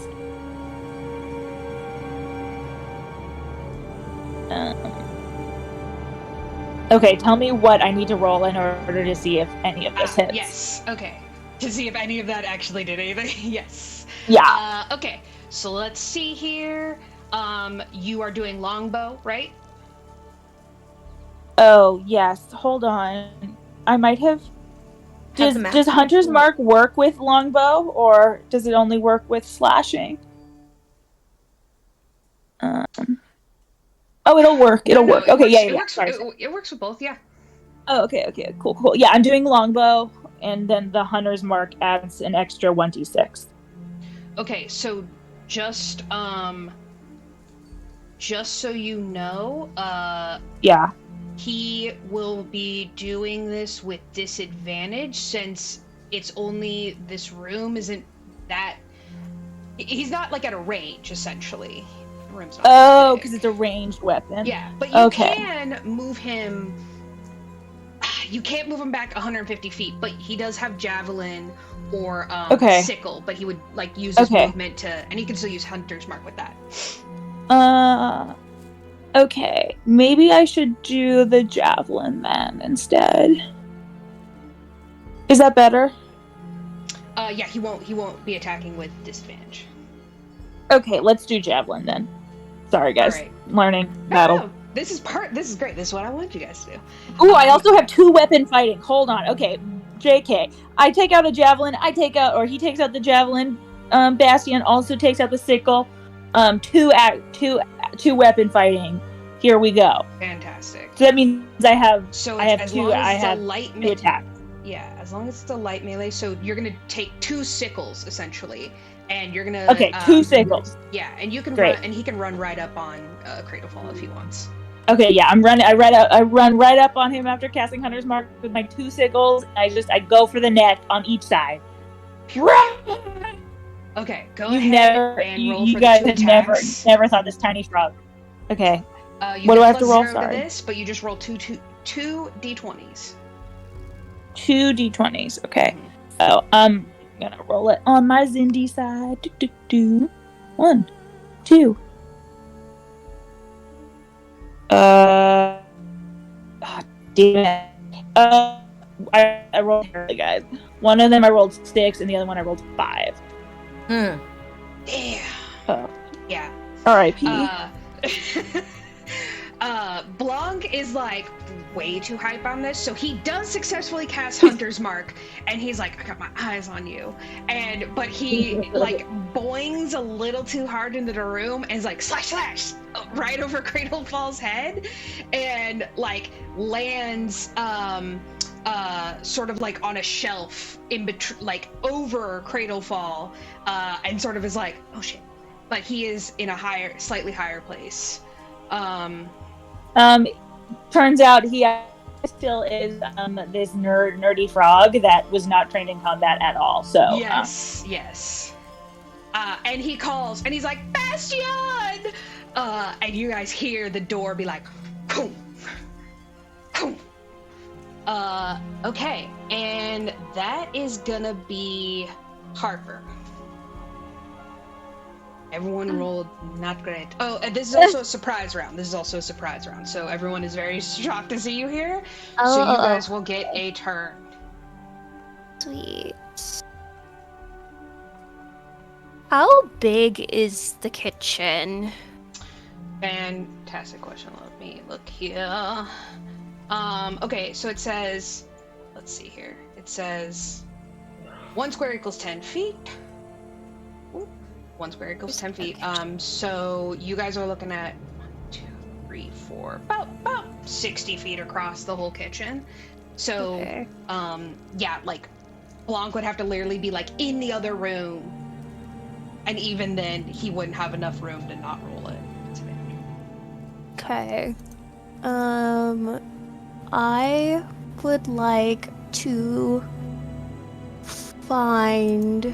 Okay, tell me what I need to roll in order to see if any of this hits. Yes. Okay. To see if any of that actually did anything. Yes. Yeah. Okay. So let's see here. You are doing longbow, right? Oh, yes. Hold on. I might have... Does Hunter's Mark work with longbow, or does it only work with slashing? Oh, it'll work. It'll work. Okay, yeah. It works with both, yeah. Oh, okay. Cool. Yeah, I'm doing longbow, and then the Hunter's Mark adds an extra 1d6. Okay, so just so you know, yeah. He will be doing this with disadvantage since it's only this room isn't that... He's not like at a range, essentially. The room's not because it's a ranged weapon. Yeah, but you can move him... you can't move him back 150 feet, but he does have javelin or sickle, but he would like use his movement to, and he can still use Hunter's Mark with that. Okay, maybe I should do the javelin then instead. Is that better? Yeah, he won't be attacking with disadvantage. Okay, let's do javelin then. Sorry, guys. Right. Learning battle. No, this is great. This is what I want you guys to do. Ooh, I also have 2 weapon fighting. Hold on. Okay, JK. I take out a javelin. He takes out the javelin. Bastion also takes out the sickle. 2 weapon fighting. Here we go. Fantastic. So that means I have 2 attack. Yeah, as long as it's a light melee. So you're gonna take 2 sickles essentially, and you're gonna 2 sickles. Yeah, and you can run, and he can run right up on Cradlefall if he wants. Okay, yeah, I run right up on him after casting Hunter's Mark with my 2 sickles. And I go for the neck on each side. Okay, go ahead and roll for the 2 attacks. never thought this tiny frog. Okay. What do I have to roll? Sorry. This, but you just roll two d20s. 2 d20s. Okay. So I'm gonna roll it on my Zindi side. 1, 2. Damn it. I rolled terribly, guys. One of them I rolled 6, and the other one I rolled 5. Yeah. Oh. Yeah. R.I.P. Blanc is like way too hype on this, so he does successfully cast Hunter's Mark, and he's like, I got my eyes on you, but he like boings a little too hard into the room and is like slash right over Cradlefall's head, and like lands sort of like on a shelf in between, like over Cradlefall, and sort of is like, oh shit, but he is in a slightly higher place. Turns out he still is this nerdy frog that was not trained in combat at all. So yes. And he calls, and he's like, Bastion! And you guys hear the door be like, boom, boom. Okay, and that is gonna be Harper. Everyone rolled not great. Oh, and this is also a surprise round. So everyone is very shocked to see you here. So you guys will get a turn. Sweet. How big is the kitchen? Fantastic question. Let me look here. Okay, so it says, let's see here. It says 1 square equals 10 feet. 1 square equals 10 feet. So you guys are looking at 1, 2, 3, 4, about 60 feet across the whole kitchen. So, yeah, like Blanc would have to literally be like in the other room, and even then, he wouldn't have enough room to not roll it. Okay. I would like to find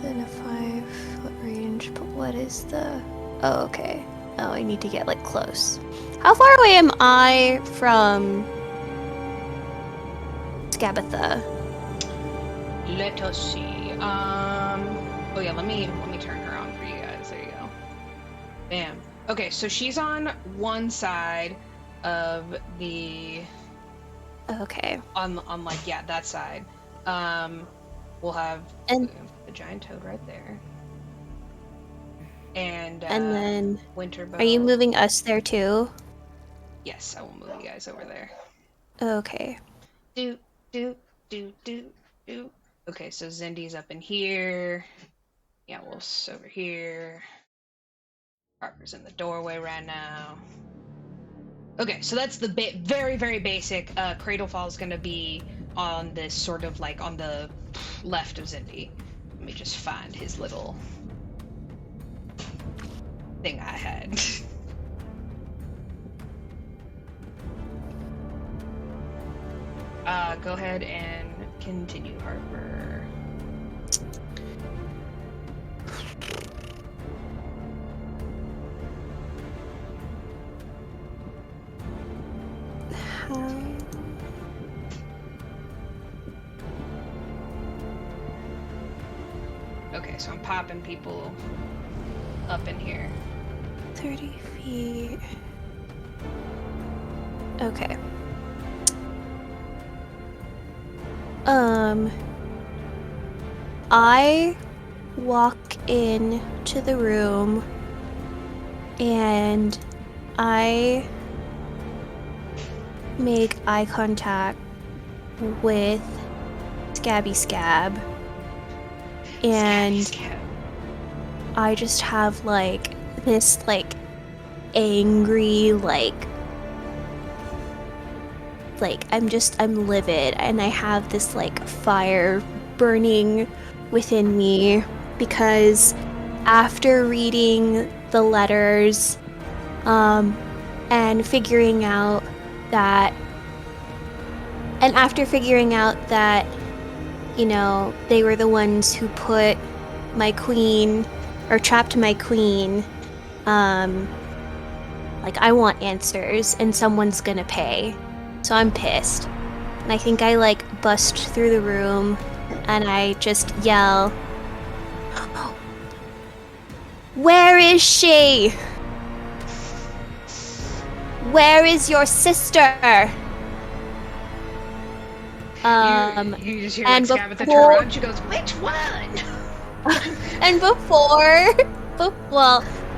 in a 5-foot range, but what is the... Oh, okay. Oh, I need to get, like, close. How far away am I from Skabatha? Let us see. Oh yeah, let me turn her on for you guys. There you go. Bam. Okay, so she's on one side of the... Okay. On like, yeah, that side. We'll have the giant toad right there. And then Winterbow. Are you moving us there too? Yes, I will move you guys over there. Okay. Do. Okay, so Zindi's up in here. Yeah, Wolf's over here. Harper's in the doorway right now. Okay, so that's the very, very basic. Cradlefall's gonna be on this sort of like on the left of Zindi. Let me just find his little thing I had. Go ahead and continue, Harper. Okay, so I'm popping people up in here. 30 feet. Okay. I walk in to the room and I make eye contact with Scabby Scab. And I just have this angry I'm livid, and I have this fire burning within me because after reading the letters and figuring out that they were the ones who put my queen or trapped my queen, I want answers and someone's gonna pay. So I'm pissed. And I think I bust through the room and I just yell, "Where is she? Where is your sister?" You just hear and Scab at the before- turnaround. She goes, "Which one?" And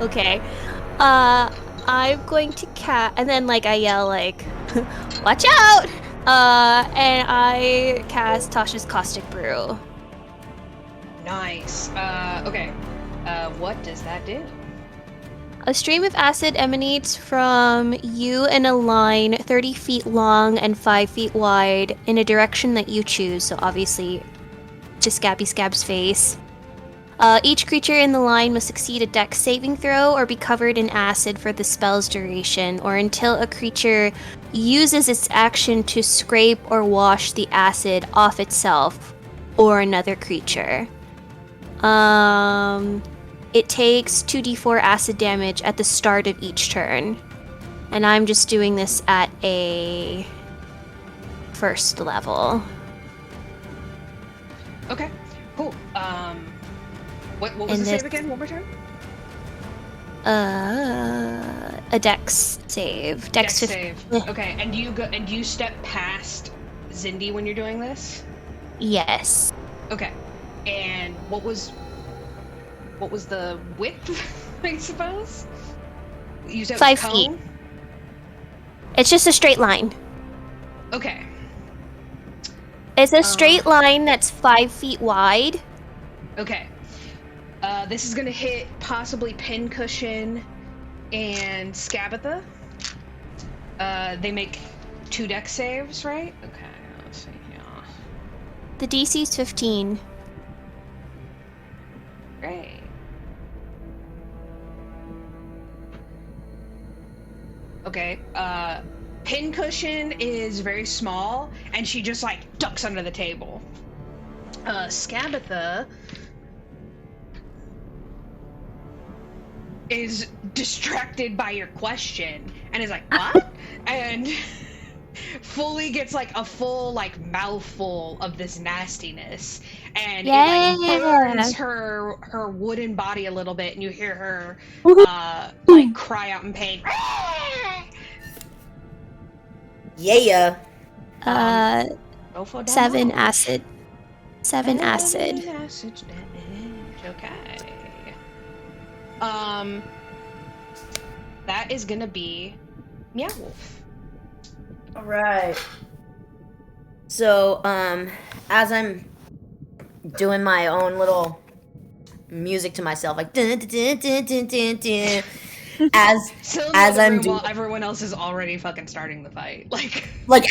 okay. I'm going to and then I yell "Watch out!" And I cast Tasha's Caustic Brew. Nice. Okay. What does that do? A stream of acid emanates from you in a line 30 feet long and 5 feet wide in a direction that you choose, so obviously to Scabby Scab's face. Each creature in the line must succeed a dex saving throw or be covered in acid for the spell's duration, or until a creature uses its action to scrape or wash the acid off itself or another creature. It takes 2d4 acid damage at the start of each turn. And I'm just doing this at a first level. Okay. Cool. What was the save again? One more time? A dex save. Dex save. Okay, and do you step past Zindi when you're doing this? Yes. Okay. And what was the width, I suppose? You said 5 cone? feet. It's just a straight line. Okay. It's a straight line that's 5 feet wide. Okay. This is gonna hit possibly Pincushion and Scabatha. They make 2 dex saves, right? Okay, let's see here. The DC's 15. Great. Okay, Pincushion is very small, and she just ducks under the table. Scabatha is distracted by your question and is like, "What?" and fully gets a full mouthful of this nastiness, and it burns her wooden body a little bit, and you hear her cry out in pain. Yeah. 7 acid. 7 acid. Acid damage. Okay. That is gonna be Meow Wolf. All right. So, as I'm doing my own little music to myself, dun, dun, dun, dun, dun, dun, as I'm doing, while everyone else is already fucking starting the fight,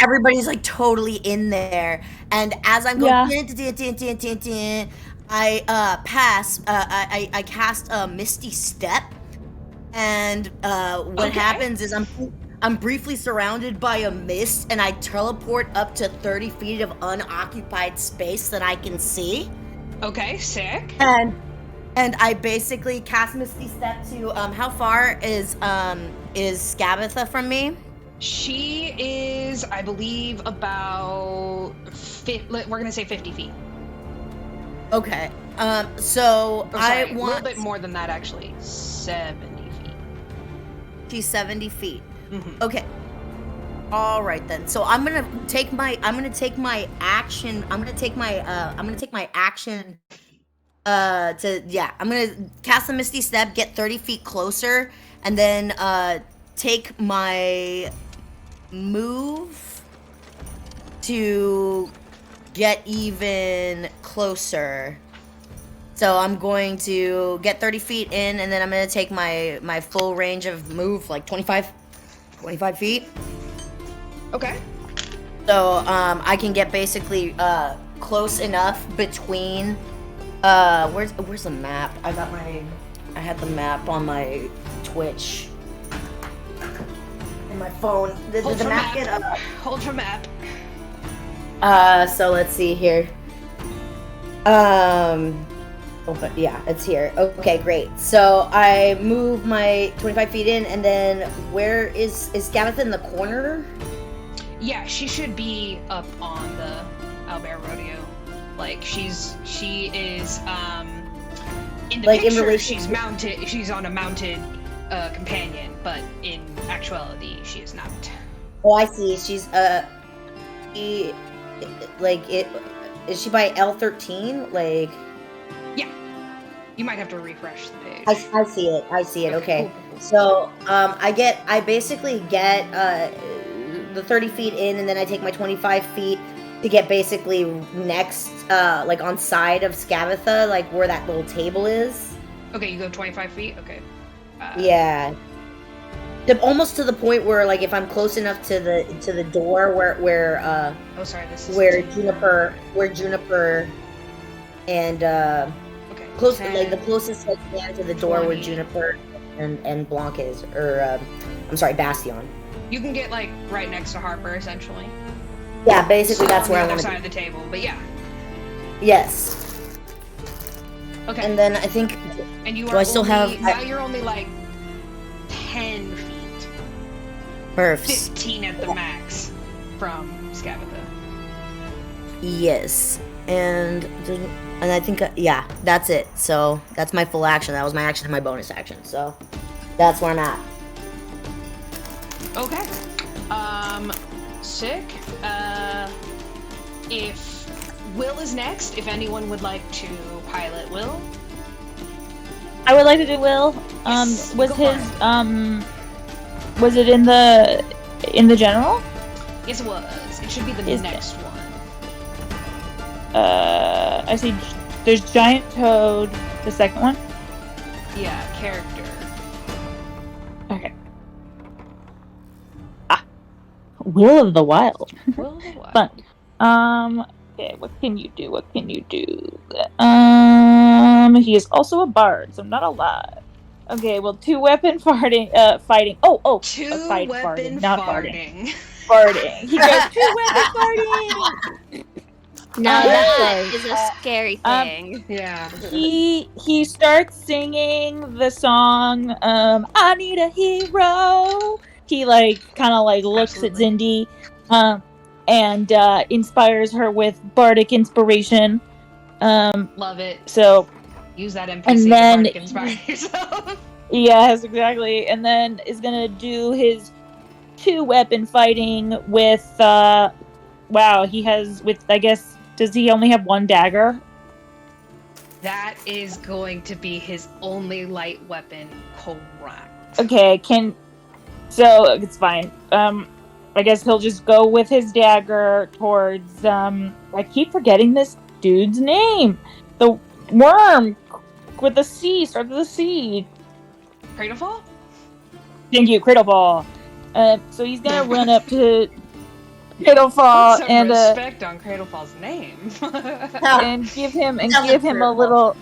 everybody's totally in there, and as I'm going, dun, dun, dun, dun, dun, dun, I I cast a Misty Step, and what happens is I'm briefly surrounded by a mist, and I teleport up to 30 feet of unoccupied space that I can see. Okay, sick. And I basically cast Misty Step to how far is Scabatha from me? She is, I believe, about we're gonna say 50 feet. Okay. So Or sorry, I a want. little bit more than that, actually. 70 feet. She's 70 feet. Mm-hmm. Okay. All right then. So I'm gonna take my action. I'm gonna take my action. I'm gonna cast the Misty Step, get 30 feet closer, and then take my move to get even closer. So I'm going to get 30 feet in, and then I'm gonna take my full range of move, like 25 feet. Okay. So I can get basically close enough between. Where's the map? I had the map on my Twitch. And my phone. Did the map get up? Hold for map. So let's see here. Yeah, it's here. Okay, great. So I move my 25 feet in, and then where is Gavitha in the corner? Yeah, she should be up on the Owlbear Rodeo. Like she is in the Like, in picture relation she's mounted, she's on a mounted companion, but in actuality she is not. Oh, I see. She's is she by L13? Like, Yeah. You might have to refresh the page. I see it. Okay. Cool. So I basically get the 30 feet in, and then I take my 25 feet to get basically next, like on side of Scabatha, like where that little table is. Okay, you go 25 feet? Okay. Yeah. Almost to the point where, like, if I'm close enough to the door where oh, sorry, this is where Juniper and okay. close, 10. like the closest I can to the door 20. where Juniper and Blanc is, or I'm sorry, Bastion. You can get like right next to Harper, essentially. Yeah, basically So that's where I on the want other to side of the table, but yeah. Yes. Okay. And then I think. And you do are I still only, have? now you're only like 10 feet. Perfs. 15 at the max from Scabatha. Yes. And I think yeah, that's it. So that's my full action. That was my action and my bonus action. So that's where I'm at. Okay. Sick. If Will is next, if anyone would like to pilot Will. I would like to do Will. Yes, Was go for his it. was it in the general? Yes, it was. It should be the Is next one. I see. There's Giant Toad. The second one. Yeah, character. Okay. Will of the Wild. Will the Wild. Fun. Okay, what can you do? He is also a bard, so not a lot. Okay, well, 2-weapon fighting. Two-weapon farting, not farting. farting. Farting. He goes 2-weapon farting. Now that sorry. is a scary thing. Yeah. He starts singing the song. I need a hero. He kind of looks Absolutely. at Zindi, and inspires her with bardic inspiration. Love it. So use that NPC and then to inspire yourself. yes, exactly. And then is gonna do his 2-weapon fighting with. Wow, he has with. I guess does he only have 1 dagger? That is going to be his only light weapon, correct. Okay, so it's fine. I guess he'll just go with his dagger towards I keep forgetting this dude's name. The worm with the C, start with the C. Cradlefall? Thank you, Cradlefall. So he's gonna run up to Cradlefall Put some and respect on Cradlefall's name. and give him a little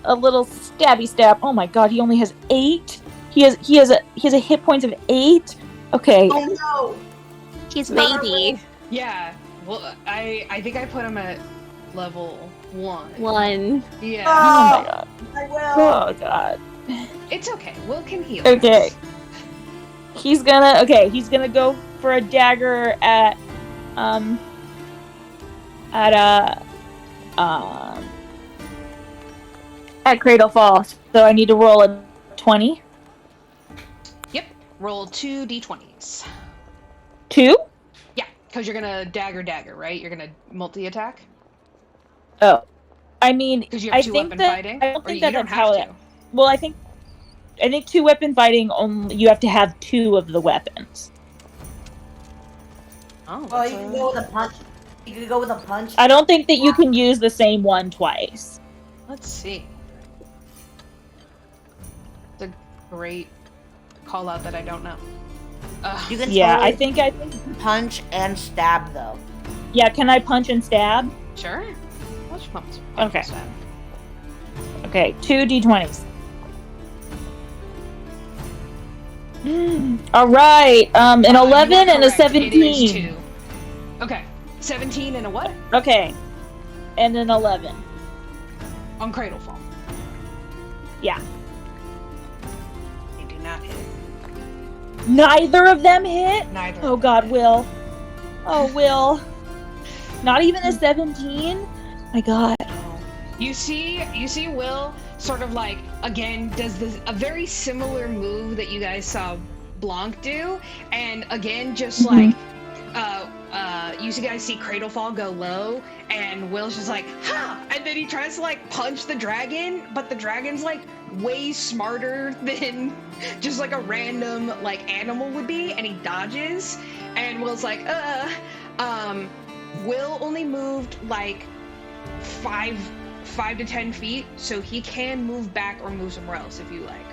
stabby stab. Oh my god, he only has 8. He has a hit points of 8. Okay. Oh no! He's baby. Yeah. Well, I think I put him at level 1. 1. Yeah. Oh my god. I will. Oh god. It's okay. Will can heal. Okay. He's gonna go for a dagger at Cradle Fall. So I need to roll a 20. Yep. Roll 2 d20s. 2? Yeah, because you're gonna dagger, right? You're gonna multi-attack? Oh. I mean, Because you have two weapon fighting? I don't or think you that's don't how have that... to. Well, I think 2 weapon fighting, only you have to have 2 of the weapons. Oh, Well, you can go with a punch. You can go with a punch. I don't think that you can use the same one twice. Let's see. It's a great call out that I don't know. You can I totally think punch and stab though. Yeah, can I punch and stab? Sure. Let's punch Okay. and stab. Okay, 2 d20s. All right, an 11 and a 17. It is 2. Okay, 17 and a what? Okay, and an 11. On Cradle Fall. Yeah. They do not hit. Neither of them hit? Neither. Oh God, Will. Oh, Will. Not even a 17? My God. You see Will sort of like, again, does a very similar move that you guys saw Blanc do, and again, just like, you guys see Cradle Fall go low, and Will's just like, ha! And then he tries to like punch the dragon, but the dragon's like way smarter than just like a random like animal would be, and he dodges, and Will's like, Will only moved like 5 to 10 feet, so he can move back or move somewhere else if you like.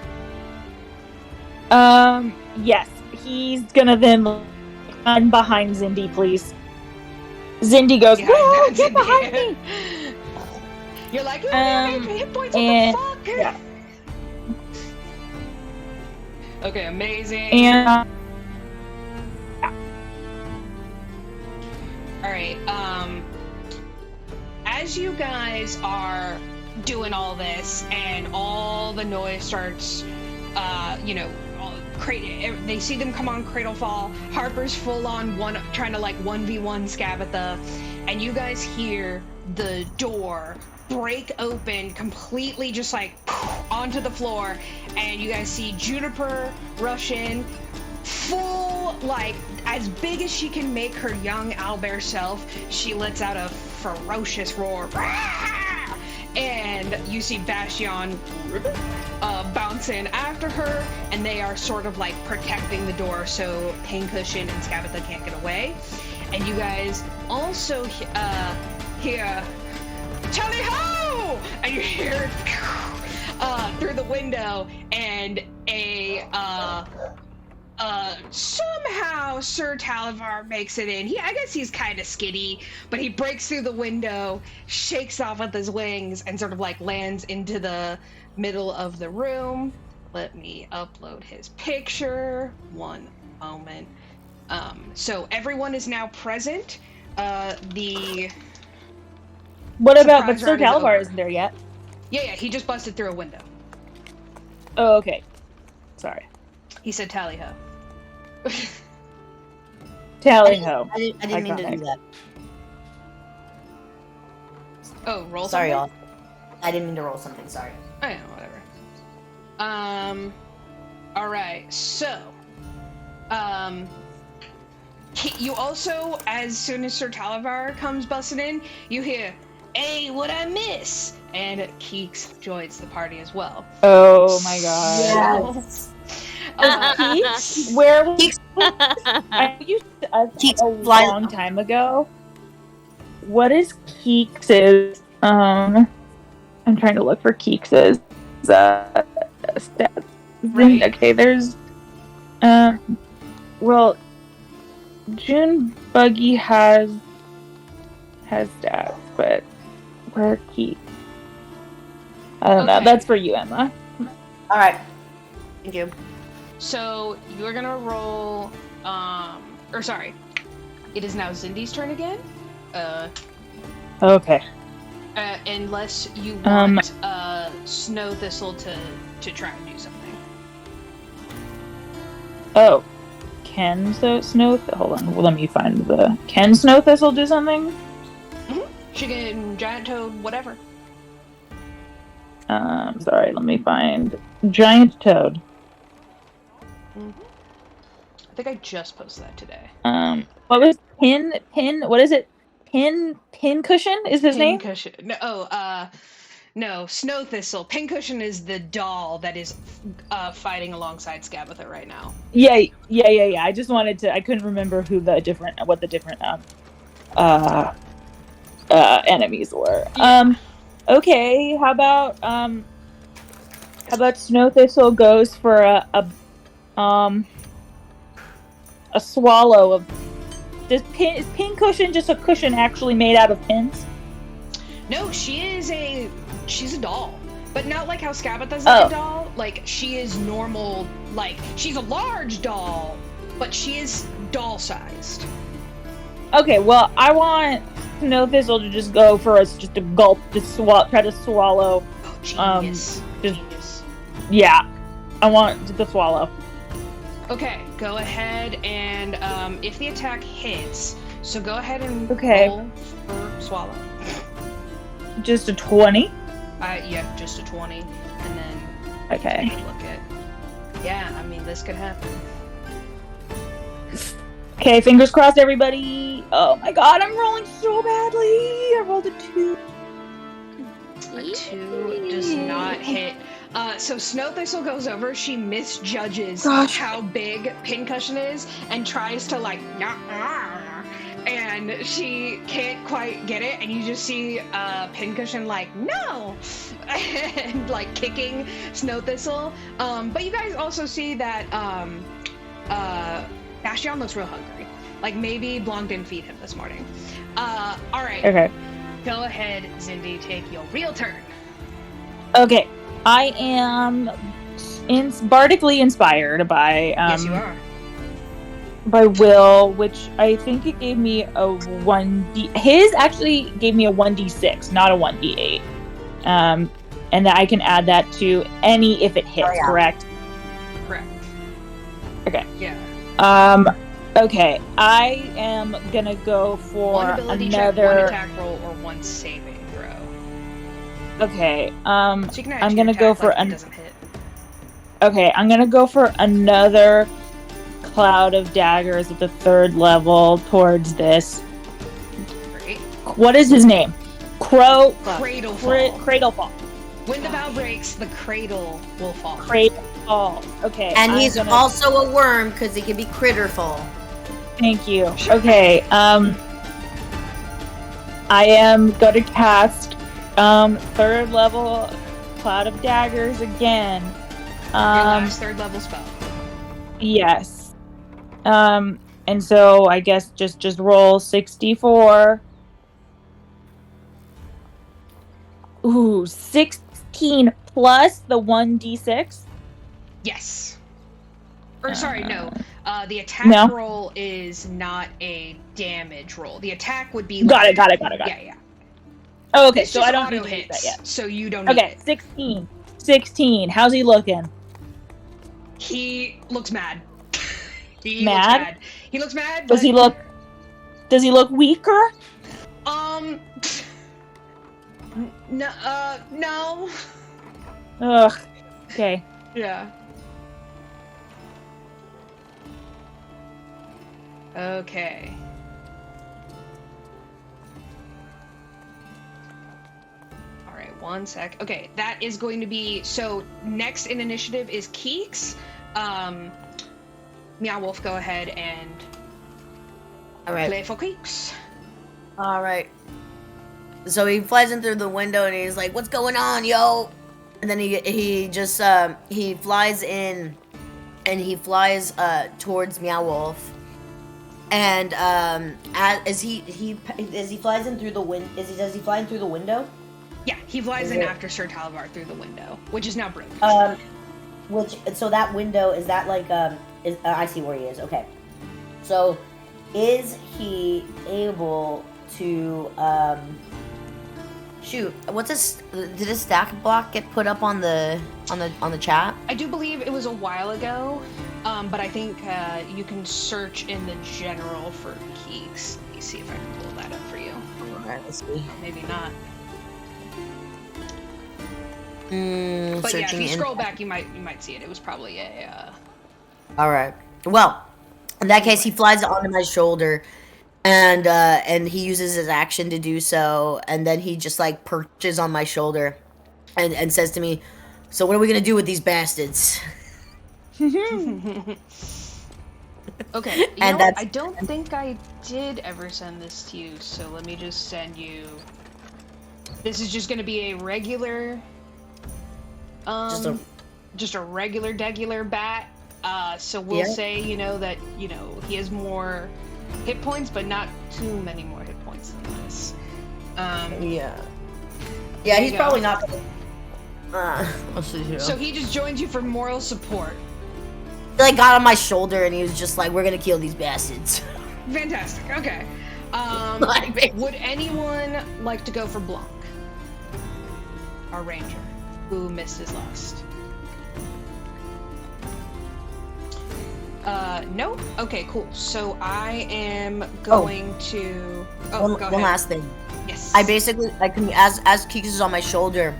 Yes. He's gonna then run behind Zindi, please. Zindi goes, whoa, get behind me! You're like, you're hit points, what the fuck? Yeah. Okay, amazing. And Alright, as you guys are doing all this and all the noise starts, they see them come on Cradle Fall, Harper's full on trying to like 1v1 Scabatha, and you guys hear the door break open completely, just like onto the floor, and you guys see Juniper rush in, full, like, as big as she can make her young owlbear self. She lets out a ferocious roar, and you see Bastion bouncing after her, and they are sort of like protecting the door so Pincushion and Scabatha can't get away. And you guys also hear Tally ho! And you hear through the window, and somehow Sir Talivar makes it in. I guess he's kind of skitty, but he breaks through the window, shakes off with his wings, and sort of like lands into the middle of the room. Let me upload his picture. One moment. So everyone is now present. What about, but Sir Surprise round is Talivar over. isn't there yet? Yeah, he just busted through a window. Oh, okay. Sorry. He said tally ho. Tally ho. I didn't mean to do that. Oh, roll Sorry, something? y'all. I didn't mean to roll something. Sorry. I know, whatever. Alright, so, you also, as soon as Sir Talivar comes busting in, you hear, "Hey, what I miss?" And Keeks joins the party as well. Oh my God. Yes. Keeks? Where was Keeks- I used Keeks a flies- long time ago. What is Keeks's? I'm trying to look for Keeks's stats. Right. Okay, there's well, June Buggy has stats, but where are Keeks? I don't know. Okay. That's for you, Emma. All right. Thank you. So, you're gonna roll, it is now Zindi's turn again. Okay. Unless you want Snow Thistle to try and do something. Oh, can snow? Hold on, let me find the. Can snow thistle do something? She can giant toad, whatever. Sorry, let me find giant toad. I think I just posted that today. What was pin? What is it? Pincushion is his name? Pincushion. No, Snow Thistle. Pincushion is the doll that is fighting alongside Scabatha right now. Yeah. I just wanted to. I couldn't remember what the different enemies were. Yeah. Okay. How about Snow Thistle goes for a swallow of. Is Pincushion just a cushion actually made out of pins? No, she's a doll. But not like how Scabatha's like a doll. Like, she is normal, like, she's a large doll, but she is doll-sized. Okay, well, I want Snow Thistle to just go for just a gulp, try to swallow. Oh, genius. Genius. Yeah, I want the swallow. Okay, go ahead and, if the attack hits, so go ahead and roll for swallow. Just a 20? Yeah, just a 20, and then okay. Look at. Yeah, I mean, this could happen. Okay, fingers crossed, everybody. Oh my god, I'm rolling so badly. I rolled a 2. A 2 does not hit. So Snow Thistle goes over. She misjudges how big Pincushion is and tries to like, and she can't quite get it. And you just see Pincushion like, no, and like kicking Snow Thistle. But you guys also see that Bastion looks real hungry. Like maybe Blanc didn't feed him this morning. All right. Okay. Go ahead, Zindi. Take your real turn. Okay. I am bardically inspired by yes, you are. By Will, which I think it gave me a 1d. His actually gave me a 1d6, not a 1d8. And that I can add that to any if it hits. Correct. Correct. Okay. Yeah. Okay. I am gonna go for one ability another check, one attack roll, or one saving throw. Okay. So you can I'm gonna go for doesn't hit. Okay, I'm gonna go for another cloud of daggers at the 3rd level towards this. Great. What is his name? Cradlefall. Cradlefall. When the bow breaks, the cradle will fall. Cradlefall. Okay. And he's also a worm because he can be critterful. Thank you. Okay. I am gonna cast 3rd level cloud of daggers again. Your last 3rd level spell. Yes. And so I guess just roll 64. Ooh, 16 plus the 1d6. Yes. Or sorry, no. The attack roll is not a damage roll. The attack would be. Got it. Yeah. Oh, okay. It's so just I don't auto need to use hits, that yet. so you don't. Need Okay, 16. How's he looking? He looks mad. He mad? Looks mad. He looks mad. Does he look weaker? No. Ugh. Okay. Yeah. Okay. All right, one sec. Okay, that is going to be so. Next in initiative is Keeks. Meow Wolf, go ahead and play for Keeks. All right. So he flies in through the window and he's like, "What's going on, yo?" And then he just he flies in, and he flies towards Meow Wolf. And as he flies in through the does he fly in through the window? Yeah, he flies in after Sir Talavar through the window, which is now broken. So that window is that like I see where he is. Okay. So is he able to shoot? Did a stack block get put up on the chat? I do believe it was a while ago. But I think you can search in the general for Keeks. Let me see if I can pull that up for you. Alright, let's see. Or maybe not. But yeah, if you scroll back, you might see it. It was probably a. Alright. Well, in that case, he flies onto my shoulder, and he uses his action to do so, and then he just like perches on my shoulder, and says to me, "So what are we gonna do with these bastards?" Okay, And I don't think I did ever send this to you, so let me just send you. This is just gonna be a regular, just a regular degular bat. So we'll say, that, he has more hit points, but not too many more hit points than this. Yeah, he's probably not gonna... let's see here. So he just joins you for moral support. He like got on my shoulder and he was just like, "We're gonna kill these bastards." Fantastic, okay. Would anyone like to go for Blanc? Our ranger, who missed his last. No? Okay, cool. So I am going to... Oh, go ahead. One last thing. Yes. I basically, as Keeks is on my shoulder,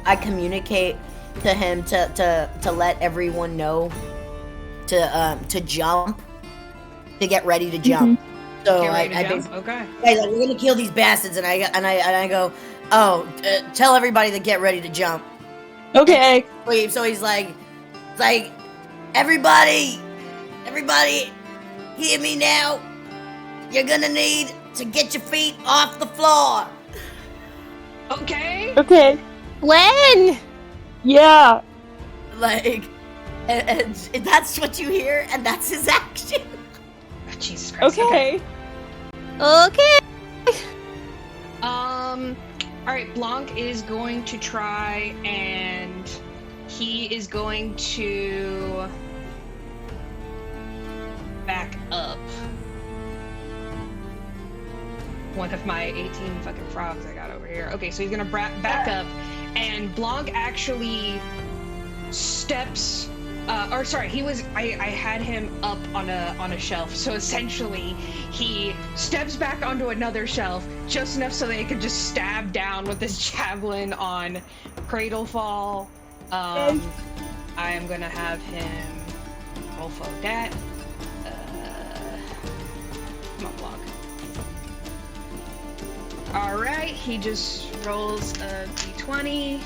I communicate to him to let everyone know to jump, to get ready to jump. So I basically, okay. Hey, like, we're gonna kill these bastards, and I go, tell everybody to get ready to jump. Okay. So he's like, everybody, hear me now. You're gonna need to get your feet off the floor. Okay. Okay. When? Yeah. Like, and that's what you hear, and that's his action. Oh, Jesus Christ. Okay. Okay. Alright, Blanc is going to try, and he is going to back up one of my 18 fucking frogs I got over here. Okay, so he's gonna back up, and Blanc actually steps, I had him up on a shelf, so essentially he steps back onto another shelf just enough so they could just stab down with his javelin on Cradlefall. I am gonna have him roll for that. Come on, Blanc. Alright, he just rolls a d20.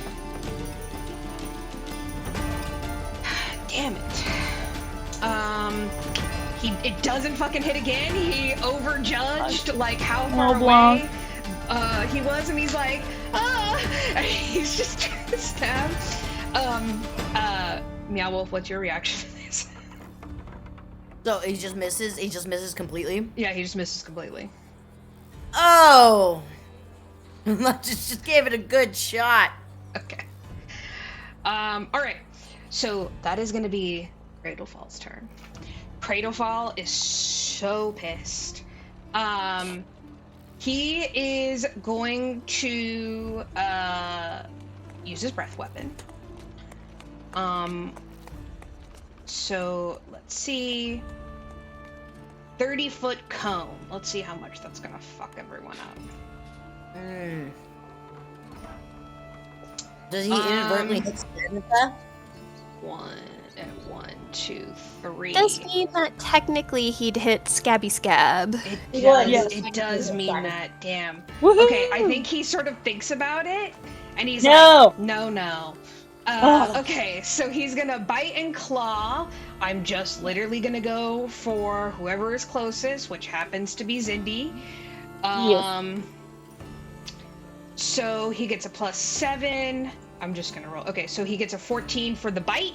Damn it. It doesn't fucking hit again. He overjudged like how far away he was, and he's like, and he's just trying to stab. Meow Wolf, what's your reaction to this? So he just misses completely? Yeah, he just misses completely. Oh! just gave it a good shot. Okay. Alright. So that is gonna be Cradlefall's turn. Cradlefall is so pissed. He is going to use his breath weapon. So let's see. 30-foot cone. Let's see how much that's gonna fuck everyone up. Does he inadvertently hit Samantha? 1, 2, 3. Does mean that technically he'd hit Scabby Scab. It does mean that. Damn. Woohoo! Okay, I think he sort of thinks about it, and he's No! like, no. Okay, so he's gonna bite and claw. I'm just literally gonna go for whoever is closest, which happens to be Zindi. Yes. So he gets a +7. I'm just gonna roll. Okay, so he gets a 14 for the bite.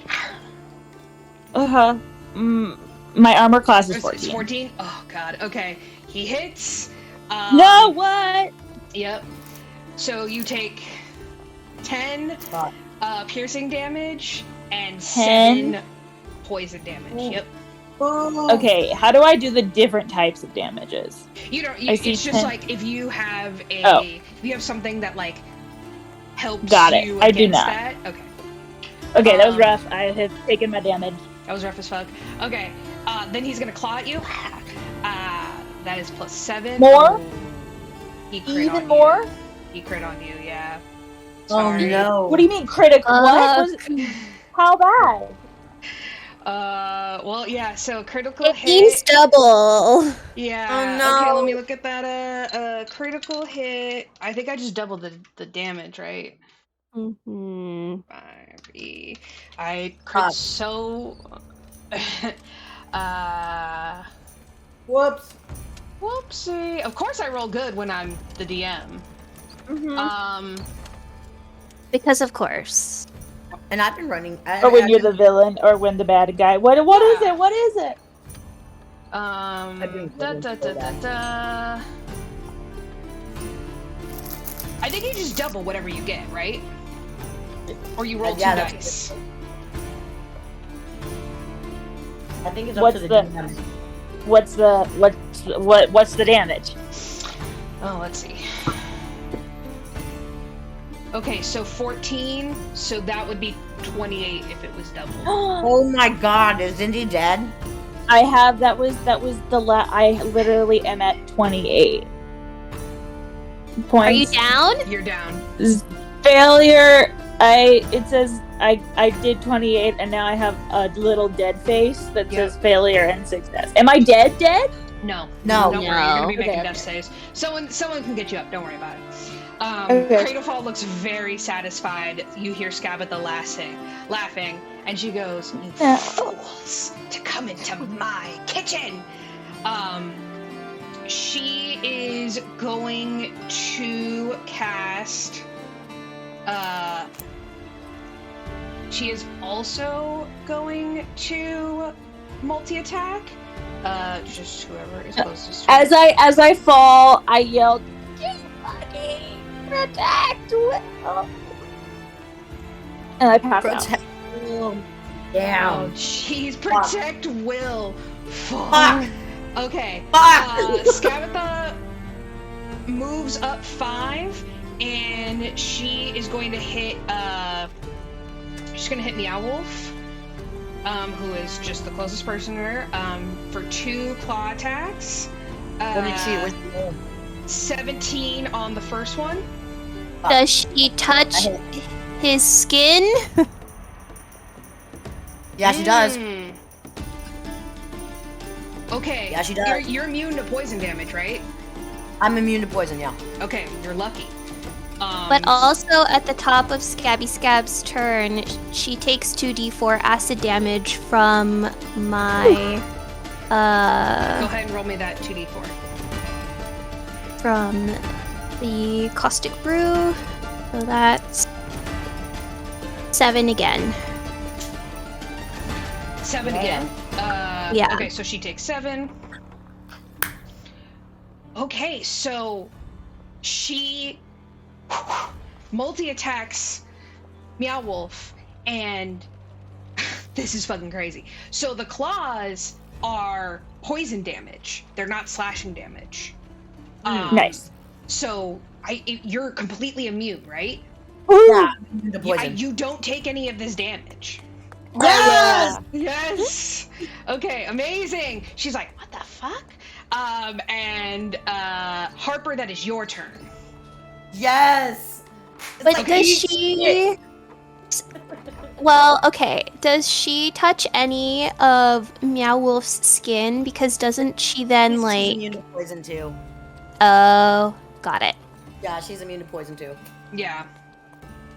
My armor class is 14. It's 14? Oh god, okay. He hits. No, what? Yep. So you take 10 piercing damage and 7 poison damage. Yep. Okay, how do I do the different types of damages? You don't. I see It's just 10. like if you have if you have something that like helps Got it. you I against do not. that. Okay. Okay, that was rough. I have taken my damage. That was rough as fuck. Okay, then he's gonna claw at you. That is +7. More? Oh, he crit Even on more? You. He crit on you, yeah. Oh Sorry. no. What do you mean critical? What? How bad? Well, yeah, so critical It hit. means double. Yeah. Oh, no. Okay, let me look at that. Critical hit. I think I just doubled the damage, right? Mm-hmm. 5e. I crit so. Whoops. Whoopsie. Of course I roll good when I'm the DM. Mm-hmm. Because of course. And I've been running. Or when you're the villain, or when the bad guy. What is Yeah. it? What is it? I think you just double whatever you get, right? Or you roll 2 that's dice. I think it's up to the DM. What's the damage? Oh, let's see. Okay, so 14, so that would be 28 if it was double. Oh my god, is Zindi dead? That was I literally am at 28 points. Are you down? You're down. Failure. It says I did 28 and now I have a little dead face that says failure and success. Am I dead? No. No. Don't worry, you're gonna be making Okay. death saves. Someone can get you up, don't worry about it. Okay. Cradlefall looks very satisfied. You hear Scabatha laughing, and she goes, "You fools, to come into my kitchen!" She is going to cast, she is also going to multi-attack. Just whoever is closest to her. As I fall, I yelled, "You fucking protect Will!" And I pass out. Protect. Oh, Down. jeez. Protect Will. Fuck. Okay. Fuck. Scabatha moves up 5, and she is going to hit, she's going to hit Meow Wolf, who is just the closest person to her, for 2 claw attacks. Let me see what's the roll. 17 on the first one. Does she touch his skin? Yeah, she does. Okay. Yeah, she does. You're immune to poison damage, right? I'm immune to poison, yeah. Okay, you're lucky. But also at the top of Scabby Scab's turn, she takes 2d4 acid damage from my Go ahead and roll me that 2d4. from the caustic brew. So that's 7 again. 7 again. Yeah. Okay, so she takes 7. Okay, so she multi-attacks Meow Wolf, and this is fucking crazy. So the claws are poison damage. They're not slashing damage. Nice. So you're completely immune, right? Yeah, I'm immune to poison. You don't take any of this damage. Yes! Yes! Okay, amazing! She's like, what the fuck? And Harper, that is your turn. Yes! It's But like does eat she... shit. Well, okay. Does she touch any of Meow Wolf's skin? Because doesn't she then, She's like... immune to poison too. Oh, got it. Yeah, she's immune to poison too. Yeah.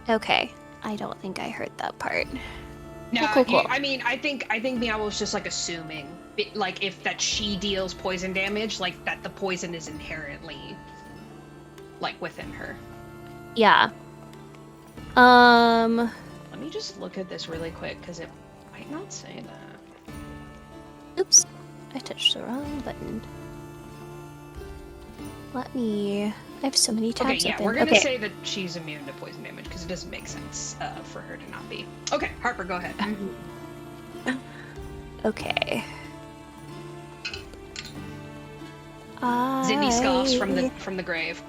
Okay. I don't think I heard that part. No, Cool. I mean, I think Meow Wolf's just like assuming, like if that she deals poison damage, like that the poison is inherently, like within her. Yeah. Let me just look at this really quick because it might not say that. Oops. I touched the wrong button. Let me... I have so many tabs Okay, yeah, open. we're gonna Okay. say that she's immune to poison damage because it doesn't make sense for her to not be. Okay, Harper, go ahead. Okay. Zindi scoffs from the grave.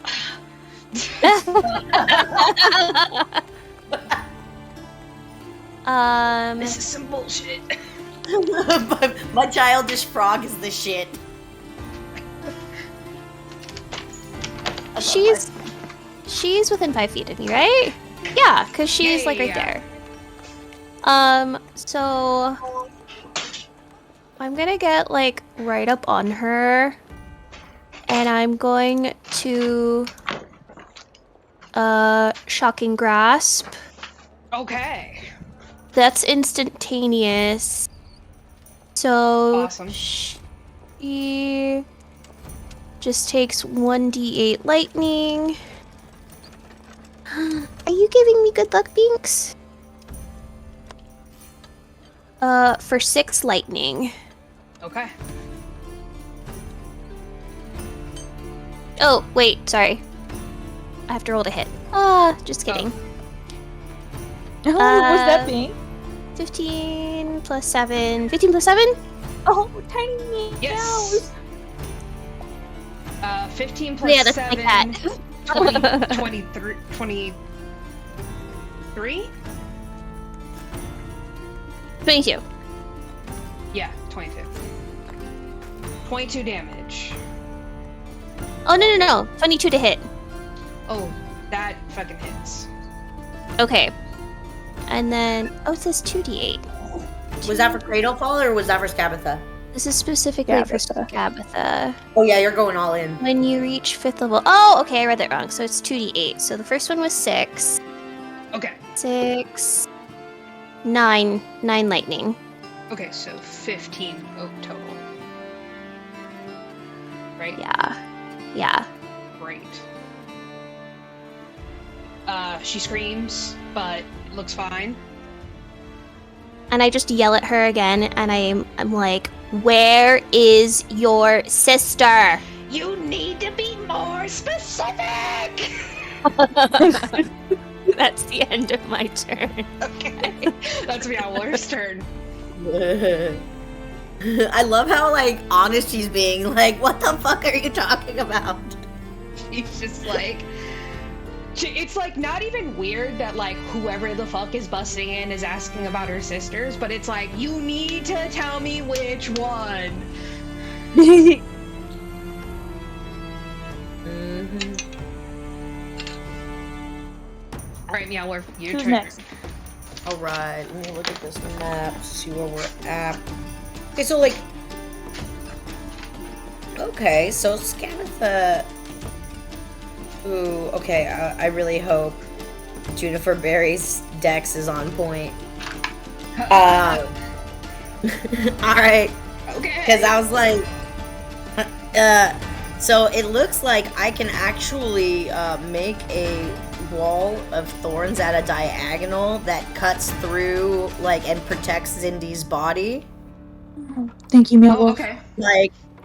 This is some bullshit. My childish frog is the shit. She's within 5 feet of me, right? Yeah, because she's like right there. So I'm gonna get like right up on her, and I'm going to shocking grasp. Okay. That's instantaneous. So Awesome. she just takes 1d8 lightning. Are you giving me good luck, Binks? For 6 lightning. Okay. Oh, wait, sorry. I have to roll to hit. Just kidding. What was that thing? 15 plus 7. 15 plus 7? Oh, tiny meows. Yes. 15 plus Yeah, that's 7. like that. 23? 22. Yeah, 22. 22 damage. Oh, no. 22 to hit. Oh, that fucking hits. Okay. And then, it says 2d8. Was that for Cradlefall or was that for Scabatha? This is specifically for Scabatha. Scabatha. Oh yeah, you're going all in. When you reach 5th level. Oh, okay, I read that wrong. So it's 2d8. So the first one was 6. Okay. 6. 9 lightning. Okay, so 15 total. Right? Yeah. Great. She screams, but looks fine. And I just yell at her again, and I'm like, where is your sister? You need to be more specific! That's the end of my turn. Okay. That's Meow Wolf's turn. I love how, like, honest she's being. Like, what the fuck are you talking about? She's just like... It's, like, not even weird that, like, whoever the fuck is busting in is asking about her sisters, but it's like, you need to tell me which one. Alright, Meow Wolf, your Who's turn. next? Alright, let me look at this map, see where we're at. Okay, so, like... Okay, so Scabatha... Ooh, okay, I really hope Juniper Berry's dex is on point. Alright. Okay. Because I was like... so it looks like I can actually make a wall of thorns at a diagonal that cuts through, like, and protects Zindi's body. Thank you, Meow Oh, Wolf. okay.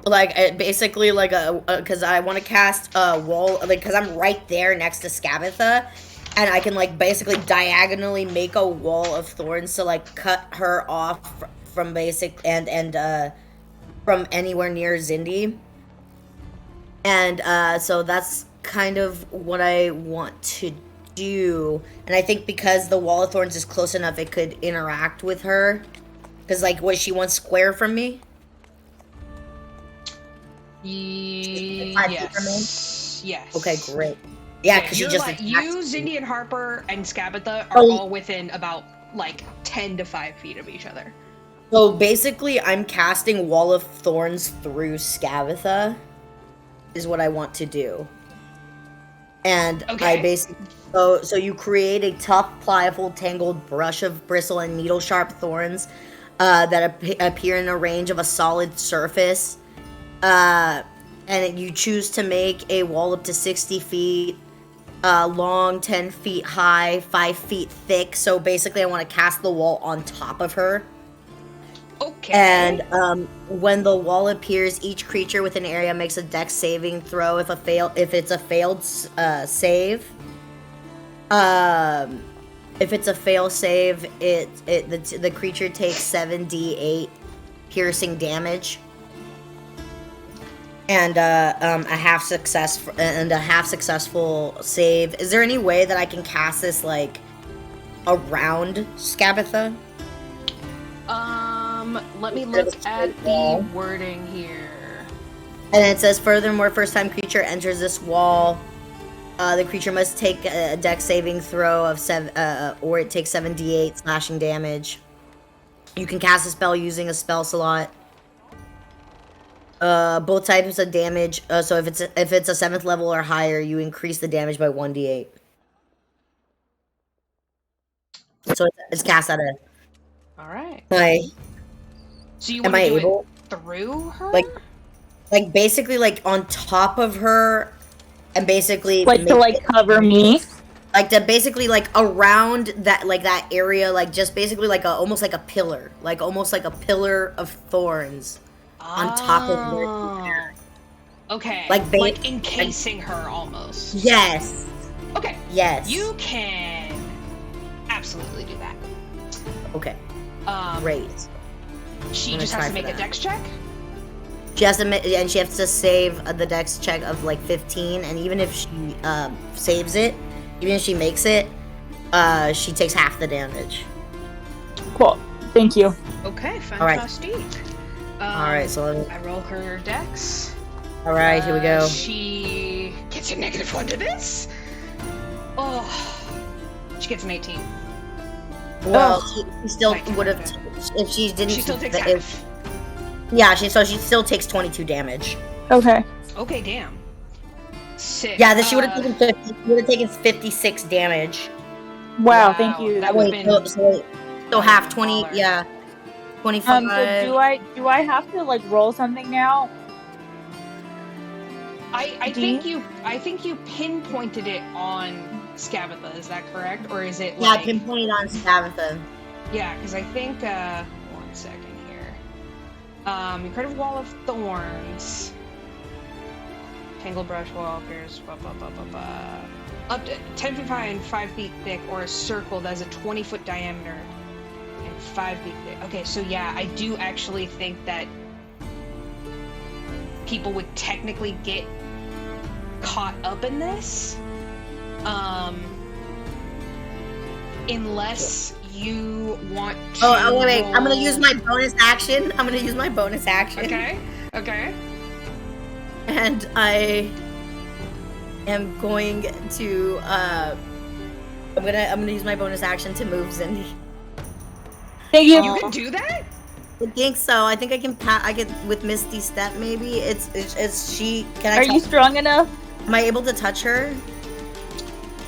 Like basically like because I want to cast a wall, like, because I'm right there next to Scabatha, and I can, like, basically diagonally make a wall of thorns to, like, cut her off from basic and from anywhere near Zindi. And so that's kind of what I want to do. And I think because the wall of thorns is close enough, it could interact with her. Because, like, was she one square from me? Yes. Yes. Okay, great. Yeah, because she you're just like, attacked you, me. Zindi, and Harper, and Scabatha are all within about, like, 10 to 5 feet of each other. So basically, I'm casting Wall of Thorns through Scabatha, is what I want to do. And Okay. I basically... So you create a tough, pliable, tangled brush of bristle and needle-sharp thorns that appear in a range of a solid surface. And you choose to make a wall up to 60 feet long, 10 feet high, 5 feet thick. So basically, I want to cast the wall on top of her. Okay. And when the wall appears, each creature within an area makes a dex saving throw. If it's a failed save, if it's a fail save, the creature takes 7d8 piercing damage. And a half successful save. Is there any way that I can cast this, like, around Scabatha? Let me look at the wording here. And it says, furthermore, first-time creature enters this wall. The creature must take a dex saving throw of 7, or it takes 7d8 slashing damage. You can cast a spell using a spell slot. Both types of damage. So if it's a 7th level or higher, you increase the damage by 1d8. So it's cast at a. All right. So you am want I to do able? it through her? Like basically like on top of her, and basically Like to like cover me. Like to basically like around that area, like just basically like almost like a pillar, like almost like a pillar of thorns on top of her. Okay. Like encasing her almost. Yes. Okay. Yes. You can absolutely do that. Okay. Great. She just has to make a dex check? She has to, and she has to save the dex check of like 15, and even if she saves it, even if she makes it, she takes half the damage. Cool. Thank you. Okay, fantastic. Alright, so I roll her dex. Alright, here we go. She gets a -1 to this. Oh, she gets an 18. Well, she still would have if she didn't. She still takes half. Yeah, she still takes 22 damage. Okay. Okay, damn. Sick. Yeah, then she would have taken 50. She would have taken 56 damage. Wow, thank you. That would have been so half 20. Yeah, 25. So do I have to like roll something now? I think you pinpointed it on Scabatha. Is that correct, or is it? Yeah, pinpointed on Scabatha. Yeah, because I think 1 second here. Your credit wall of thorns. Tangled brush walkers, up to 10 feet high and 5 feet thick, or a circle that has a 20-foot diameter and 5 feet thick. Okay, so yeah, I do actually think that people would technically get caught up in this, unless you want to. Oh, wait! I'm gonna use my bonus action. Okay. And I am going to I'm gonna use my bonus action to move Zindi. Thank you. You can do that? I think so. I think I can with Misty Step maybe. It's she. Can I? Are you strong enough? Am I able to touch her?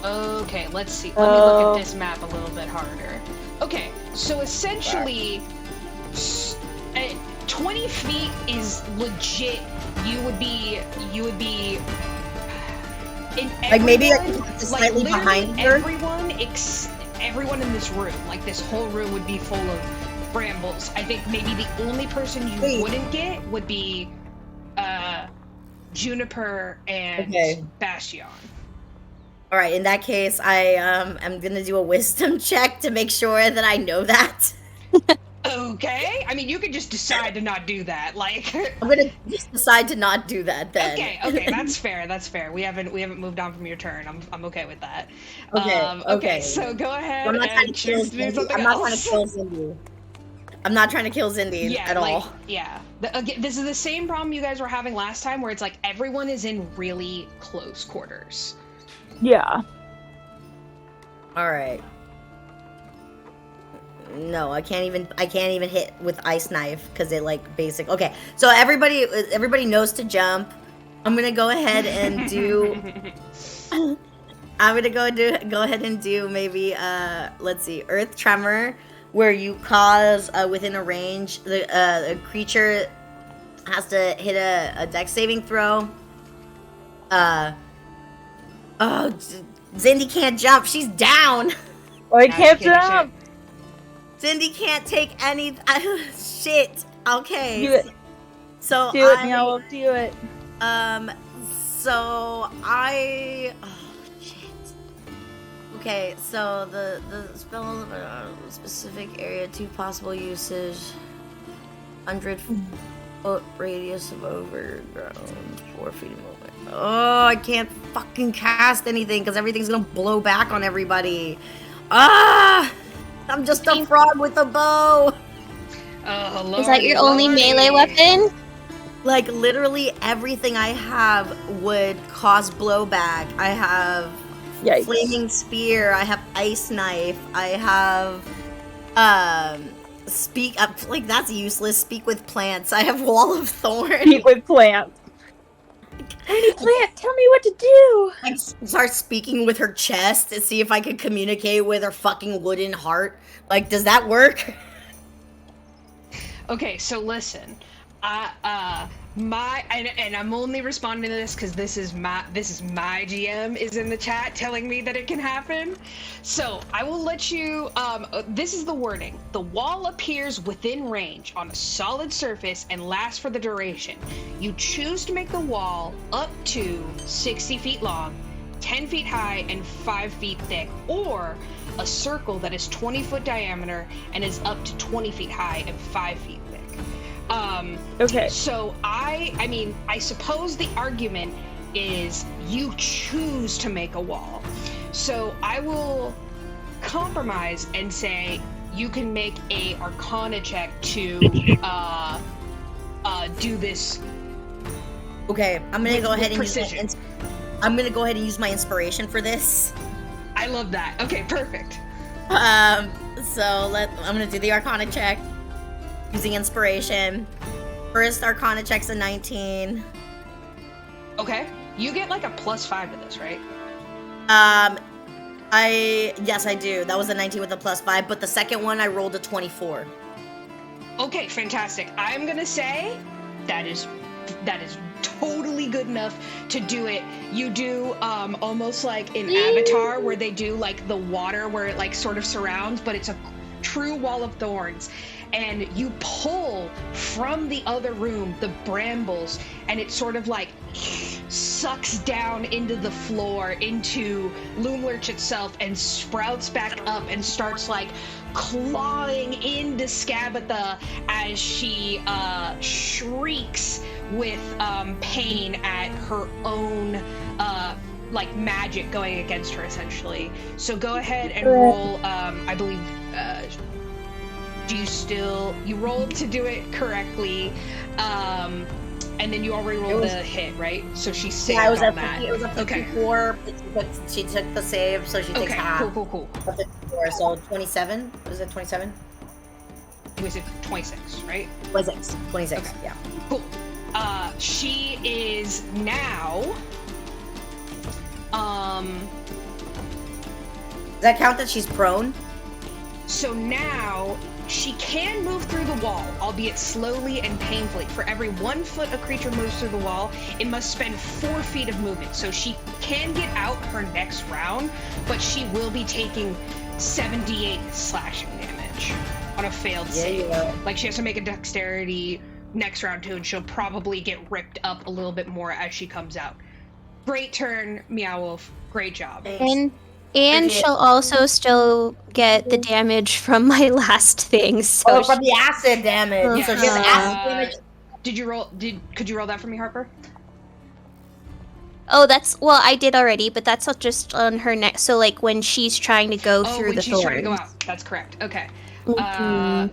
Okay, let's see. Let me look at this map a little bit harder. Okay, so essentially, 20 feet is legit. You would be in like maybe I can slightly behind her. Everyone in this room, like this whole room, would be full of brambles. I think maybe the only person you wouldn't get would be Juniper and Bastion. All right, in that case, I am gonna do a wisdom check to make sure that I know that. Okay, I mean you could just decide to not do that. Like I'm gonna just decide to not do that then. Okay, that's fair. That's fair. We haven't moved on from your turn. I'm okay with that. Okay. So go ahead. I'm not trying to kill Zindi. I'm not trying to kill Zindi at all. Yeah. This is the same problem you guys were having last time, where it's like everyone is in really close quarters. Yeah. All right. No, I can't even hit with ice knife because it like basic. Okay, so everybody knows to jump. I'm gonna go ahead and do. I'm gonna go ahead and do maybe let's see, Earth Tremor, where you cause within a range the creature has to hit a dex saving throw. Oh, Zindi can't jump. She's down. I can't jump. Zindi can't take any shit. Okay. Do it. So do it, Meow Wolf, do it. So I. Oh shit. Okay, so the spell of a specific area, 2 possible usage, 100-foot radius of overgrown, 4 feet of movement. Oh, I can't fucking cast anything because everything's gonna blow back on everybody. Ah! I'm just a frog with a bow. Oh, Is that your only lordy. melee weapon? Like, literally everything I have would cause blowback. I have Yikes. flaming spear, I have ice knife, I have, speak up, like, that's useless, speak with plants, I have wall of thorns. Speak with plants. Tiny plant, tell me what to do. I start speaking with her chest to see if I could communicate with her fucking wooden heart. Like, does that work? Okay, so listen, and I'm only responding to this because this is my GM is in the chat telling me that it can happen. So I will let you. This is the wording: the wall appears within range on a solid surface and lasts for the duration. You choose to make the wall up to 60 feet long, 10 feet high, and 5 feet thick, or a circle that is 20 foot diameter and is up to 20 feet high and 5 feet thick. Okay. So I mean, I suppose the argument is you choose to make a wall. So I will compromise and say you can make a Arcana check to do this. Okay, I'm gonna go ahead and precision. I'm gonna go ahead and use my inspiration for this. I love that. Okay, perfect. So I'm gonna do the Arcana check using inspiration. First Arcana check's a 19. Okay, you get like a +5 to this, right? Yes, I do. That was a 19 with a +5, but the second one I rolled a 24. Okay, fantastic. I'm gonna say that is totally good enough to do it. You do almost like in Avatar where they do like the water where it like sort of surrounds, but it's a true wall of thorns. And you pull from the other room the brambles, and it sort of like sucks down into the floor, into Loomlurch itself, and sprouts back up and starts like clawing into Skabatha as she shrieks with pain at her own like magic going against her, essentially. So go ahead and roll, I believe, you rolled to do it correctly, and then you already rolled the hit, right? So she saved on that. It was a 54, but she took the save, so she takes half. Cool. Of 54, so 27? Was it 27? Was it 26, right? 26, okay. Yeah. Cool. She is now, Does that count that she's prone? so now she can move through the wall, albeit slowly and painfully. For every 1 foot a creature moves through the wall, it must spend 4 feet of movement. So she can get out her next round, but she will be taking 78 slashing damage on a failed save. Yeah. Like, she has to make a dexterity next round too, and she'll probably get ripped up a little bit more as she comes out. Great turn, Meow Wolf. Great job. And she'll also still get the damage from my last thing. So from the acid damage. Yeah. So she has acid damage. Could you roll that for me, Harper? Oh, I did already, but that's not just on her neck. So like when she's trying to go through the thorns. When she's trying to go out. That's correct. Okay.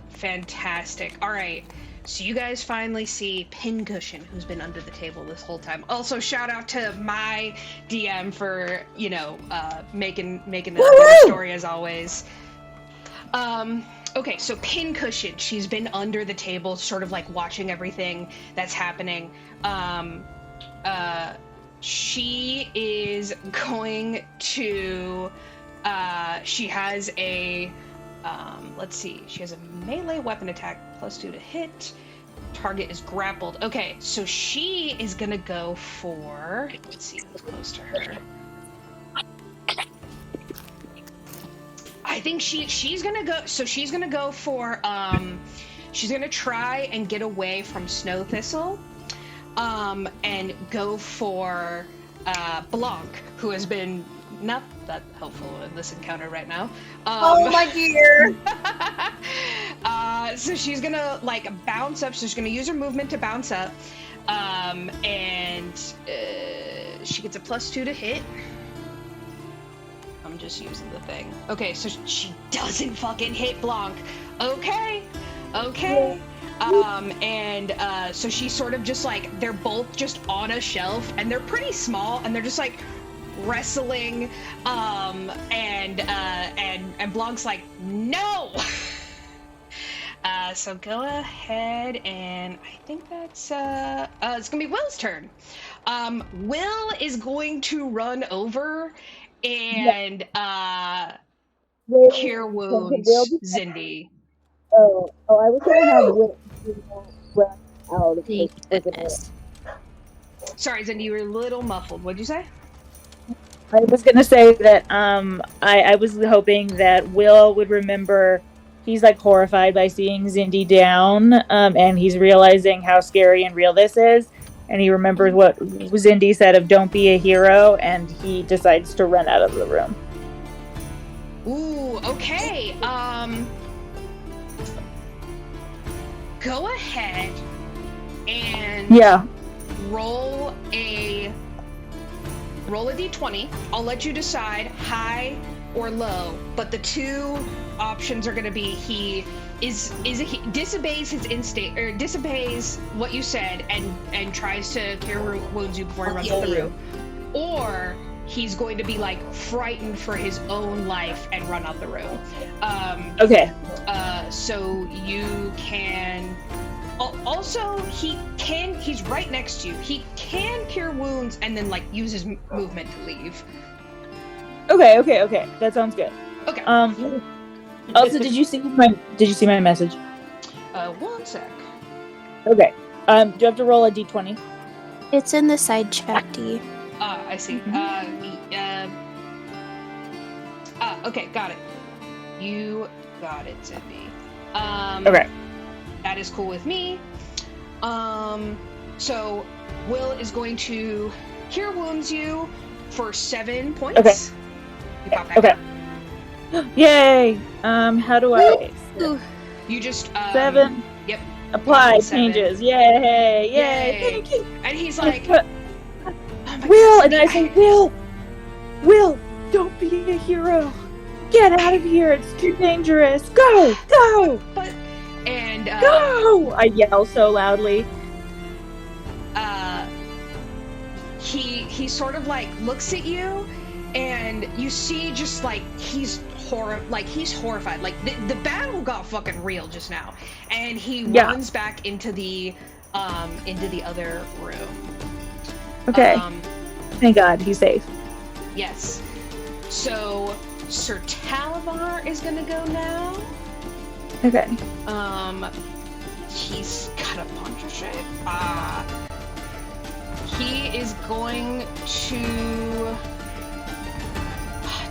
Fantastic. All right. So you guys finally see Pincushion, who's been under the table this whole time. Also, shout out to my DM for, making the story as always. Okay, so Pincushion, she's been under the table, sort of like watching everything that's happening. She is going to, she has a, let's see, she has a melee weapon attack +2 to hit. Target is grappled. Okay, so she is gonna go for, let's see what's close to her. I think she's gonna go, so she's gonna go for, she's gonna try and get away from Snow Thistle, and go for, Blanc, who has been not that helpful in this encounter right now. Oh my dear! So she's gonna like bounce up. So she's gonna use her movement to bounce up, and she gets a +2 to hit. I'm just using the thing. Okay, so she doesn't fucking hit Blanc. Okay, Okay. So she's sort of just like, they're both just on a shelf, and they're pretty small, and they're just like wrestling, and Blanc's like, no! So go ahead, and I think that's, it's gonna be Will's turn. Will is going to run over and, cure wounds Zindi. Oh, I was gonna have Will run out of Thank this goodness. Sorry, Zindi, you were a little muffled. What'd you say? I was gonna say that I was hoping that Will would remember he's like horrified by seeing Zindi down, and he's realizing how scary and real this is, and he remembers what Zindi said of "don't be a hero," and he decides to run out of the room. Ooh, okay. Go ahead and roll a d20. I'll let you decide high or low, but the two options are going to be he disobeys his instinct, or disobeys what you said and tries to cure wounds you before he runs out the room, or he's going to be like frightened for his own life and run out the room. Okay. So you can. Also, he's right next to you. He can cure wounds and then like use his movement to leave. Okay. That sounds good. Okay. Also, did you see my message? 1 sec. Okay. Do you have to roll a d20? It's in the side chat, D. I see. Okay, got it. You got it, Zindi. Okay. That is cool with me. So Will is going to cure wounds you for 7 points. Okay. You pop back up. Yay! How do I? You just 7. Yep. Apply 7. changes. Yay! Thank you. And he's like, Will, God, and I say, Will, don't be a hero. Get out of here. It's too dangerous. Go. But and go! I yell so loudly. He sort of like looks at you, and you see just like he's horrified. Like the battle got fucking real just now, and he runs back into the other room. Okay. Thank God he's safe. Yes. So Sir Talavar is gonna go now. Okay. He's got a bunch of shit. He is going to.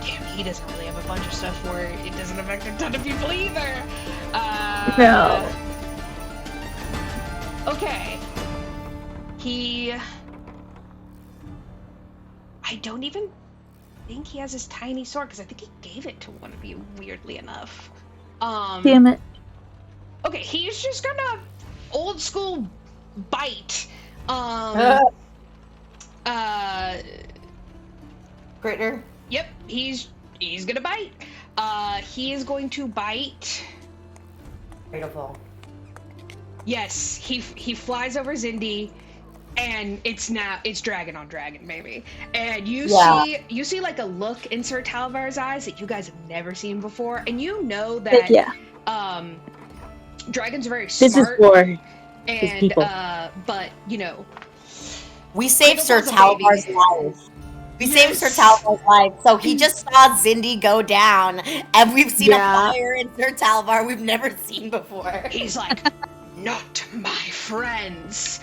Damn, he doesn't really have a bunch of stuff where it doesn't affect a ton of people either. No. Okay. I don't even think he has his tiny sword, because I think he gave it to one of you, weirdly enough. Damn it. Okay, he's just gonna old school bite. Critter. Yep, he's gonna bite. He is going to bite. Beautiful. Yes, he flies over Zindi, and it's dragon on dragon, maybe. And you see like a look in Sir Talavar's eyes that you guys have never seen before, and you know that dragons are very smart. This is for and his people. But you know, we saved Sir Talavar's life. We saved Sir Talavar's life. So he just saw Zindi go down, and we've seen a fire in Sir Talavar we've never seen before. He's like, not my friends.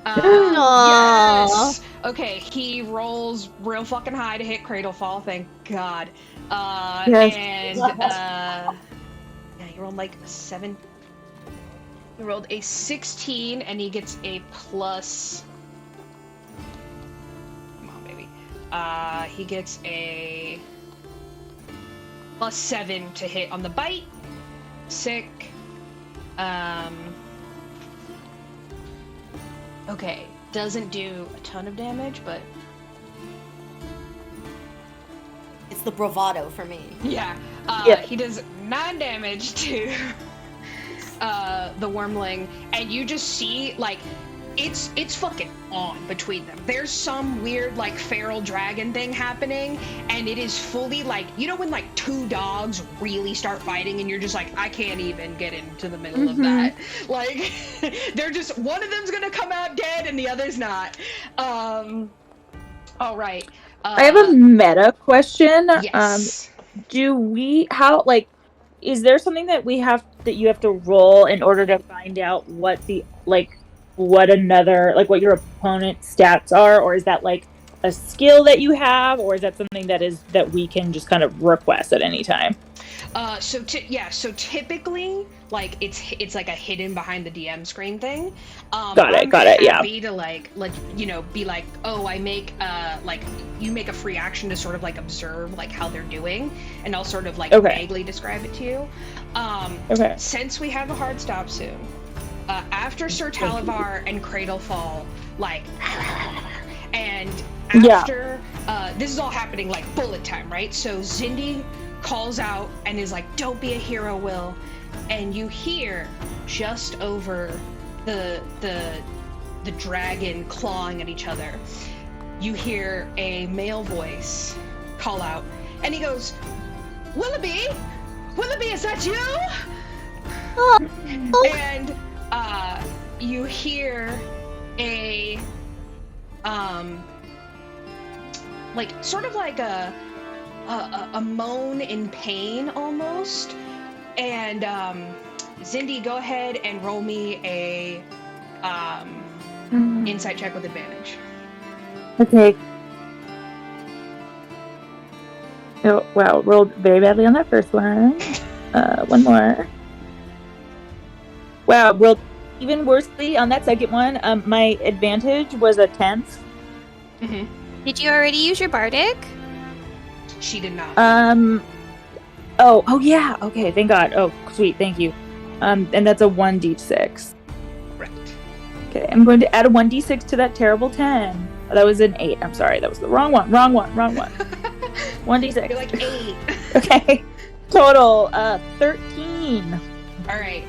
Aww. Yes. Okay, he rolls real fucking high to hit Cradlefall, thank God. And he rolled like a 7. He rolled a 16, and he gets a plus. Come on, baby. He gets a plus 7 to hit on the bite. Sick. Okay, doesn't do a ton of damage, but it's the bravado for me. Yeah. He does 9 damage to the wormling, and you just see like it's fucking on between them. There's some weird like feral dragon thing happening, and it is fully like, you know when like two dogs really start fighting and you're just like, I can't even get into the middle of that. Like they're just, one of them's gonna come out dead and the other's not. All right. I have a meta question. Yes. Is there something that you have to roll in order to find out what what your opponent's stats are, or is that like a skill that you have, or is that something that we can just kind of request at any time? So typically, like it's like a hidden behind the DM screen thing. Got it. Yeah. Happy to be like, oh, I make you make a free action to sort of like observe like how they're doing, and I'll sort of like vaguely describe it to you. Okay. Since we have a hard stop soon, after Sir Talavar and Cradle fall, like, and after this is all happening like bullet time, right? So Zindi calls out and is like, don't be a hero, Will. And you hear just over the dragon clawing at each other, you hear a male voice call out, and he goes, Willoughby, is that you? And you hear a like sort of like a moan in pain almost. And Zindi, go ahead and roll me a insight check with advantage. Okay. Oh wow, rolled very badly on that first one. One more. Wow, rolled even worsely on that second one. My advantage was a 10. Mm-hmm. Did you already use your bardic? She did not. Oh yeah. Okay, thank God. Oh, sweet, thank you. And that's a 1d6. Right. Okay, I'm going to add a 1d6 to that terrible 10. Oh, that was an 8. I'm sorry, that was the wrong one. 1d6. You're like 8. Okay. Total 13. All right.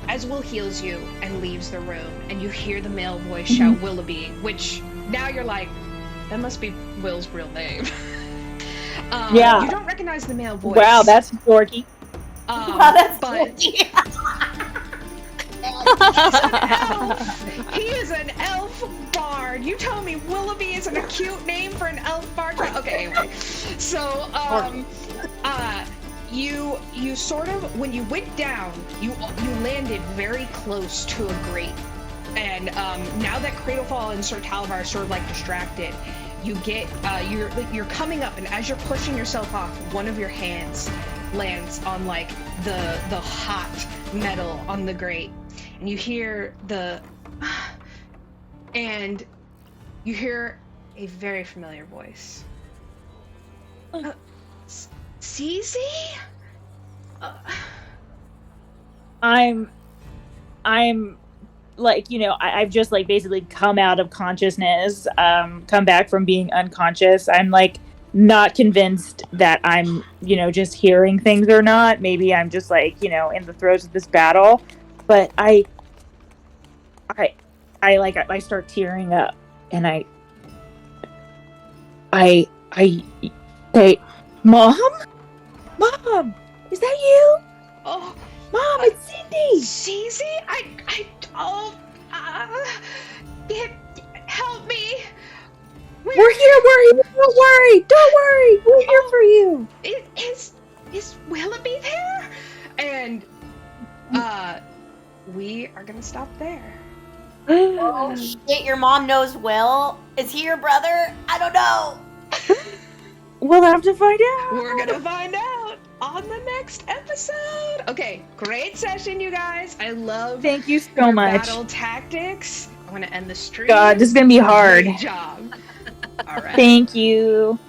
As Will heals you and leaves the room, and you hear the male voice shout Willoughby, which now you're like, that must be Will's real name. Yeah. You don't recognize the male voice. Wow, that's dorky. That's dorky. He is an elf bard. You tell me Willoughby is a cute name for an elf bard? Okay, anyway. So, you sort of, when you went down, you landed very close to a grate. And now that Cradlefall and Sir Talavar are sort of like distracted, you get you're coming up, and as you're pushing yourself off, one of your hands lands on like the hot metal on the grate, and you hear a very familiar voice. Cece? I'm like, I've just like basically come out of consciousness, come back from being unconscious. I'm like not convinced that I'm, just hearing things or not. Maybe I'm just like, in the throes of this battle, but I start tearing up, and I say, Mom, is that you? Oh, Mom, it's Zindi. Cece, help me. We're here. Don't worry. We're here for you. Is Willoughby there? And we are gonna stop there. Oh shit, your mom knows Will? Is he your brother? I don't know. We'll have to find out. We're gonna find out on the next episode. Okay, great session, you guys. I love Thank you so much. Battle tactics. I want to end the stream. God, this is gonna be hard. Great job. All right. Thank you.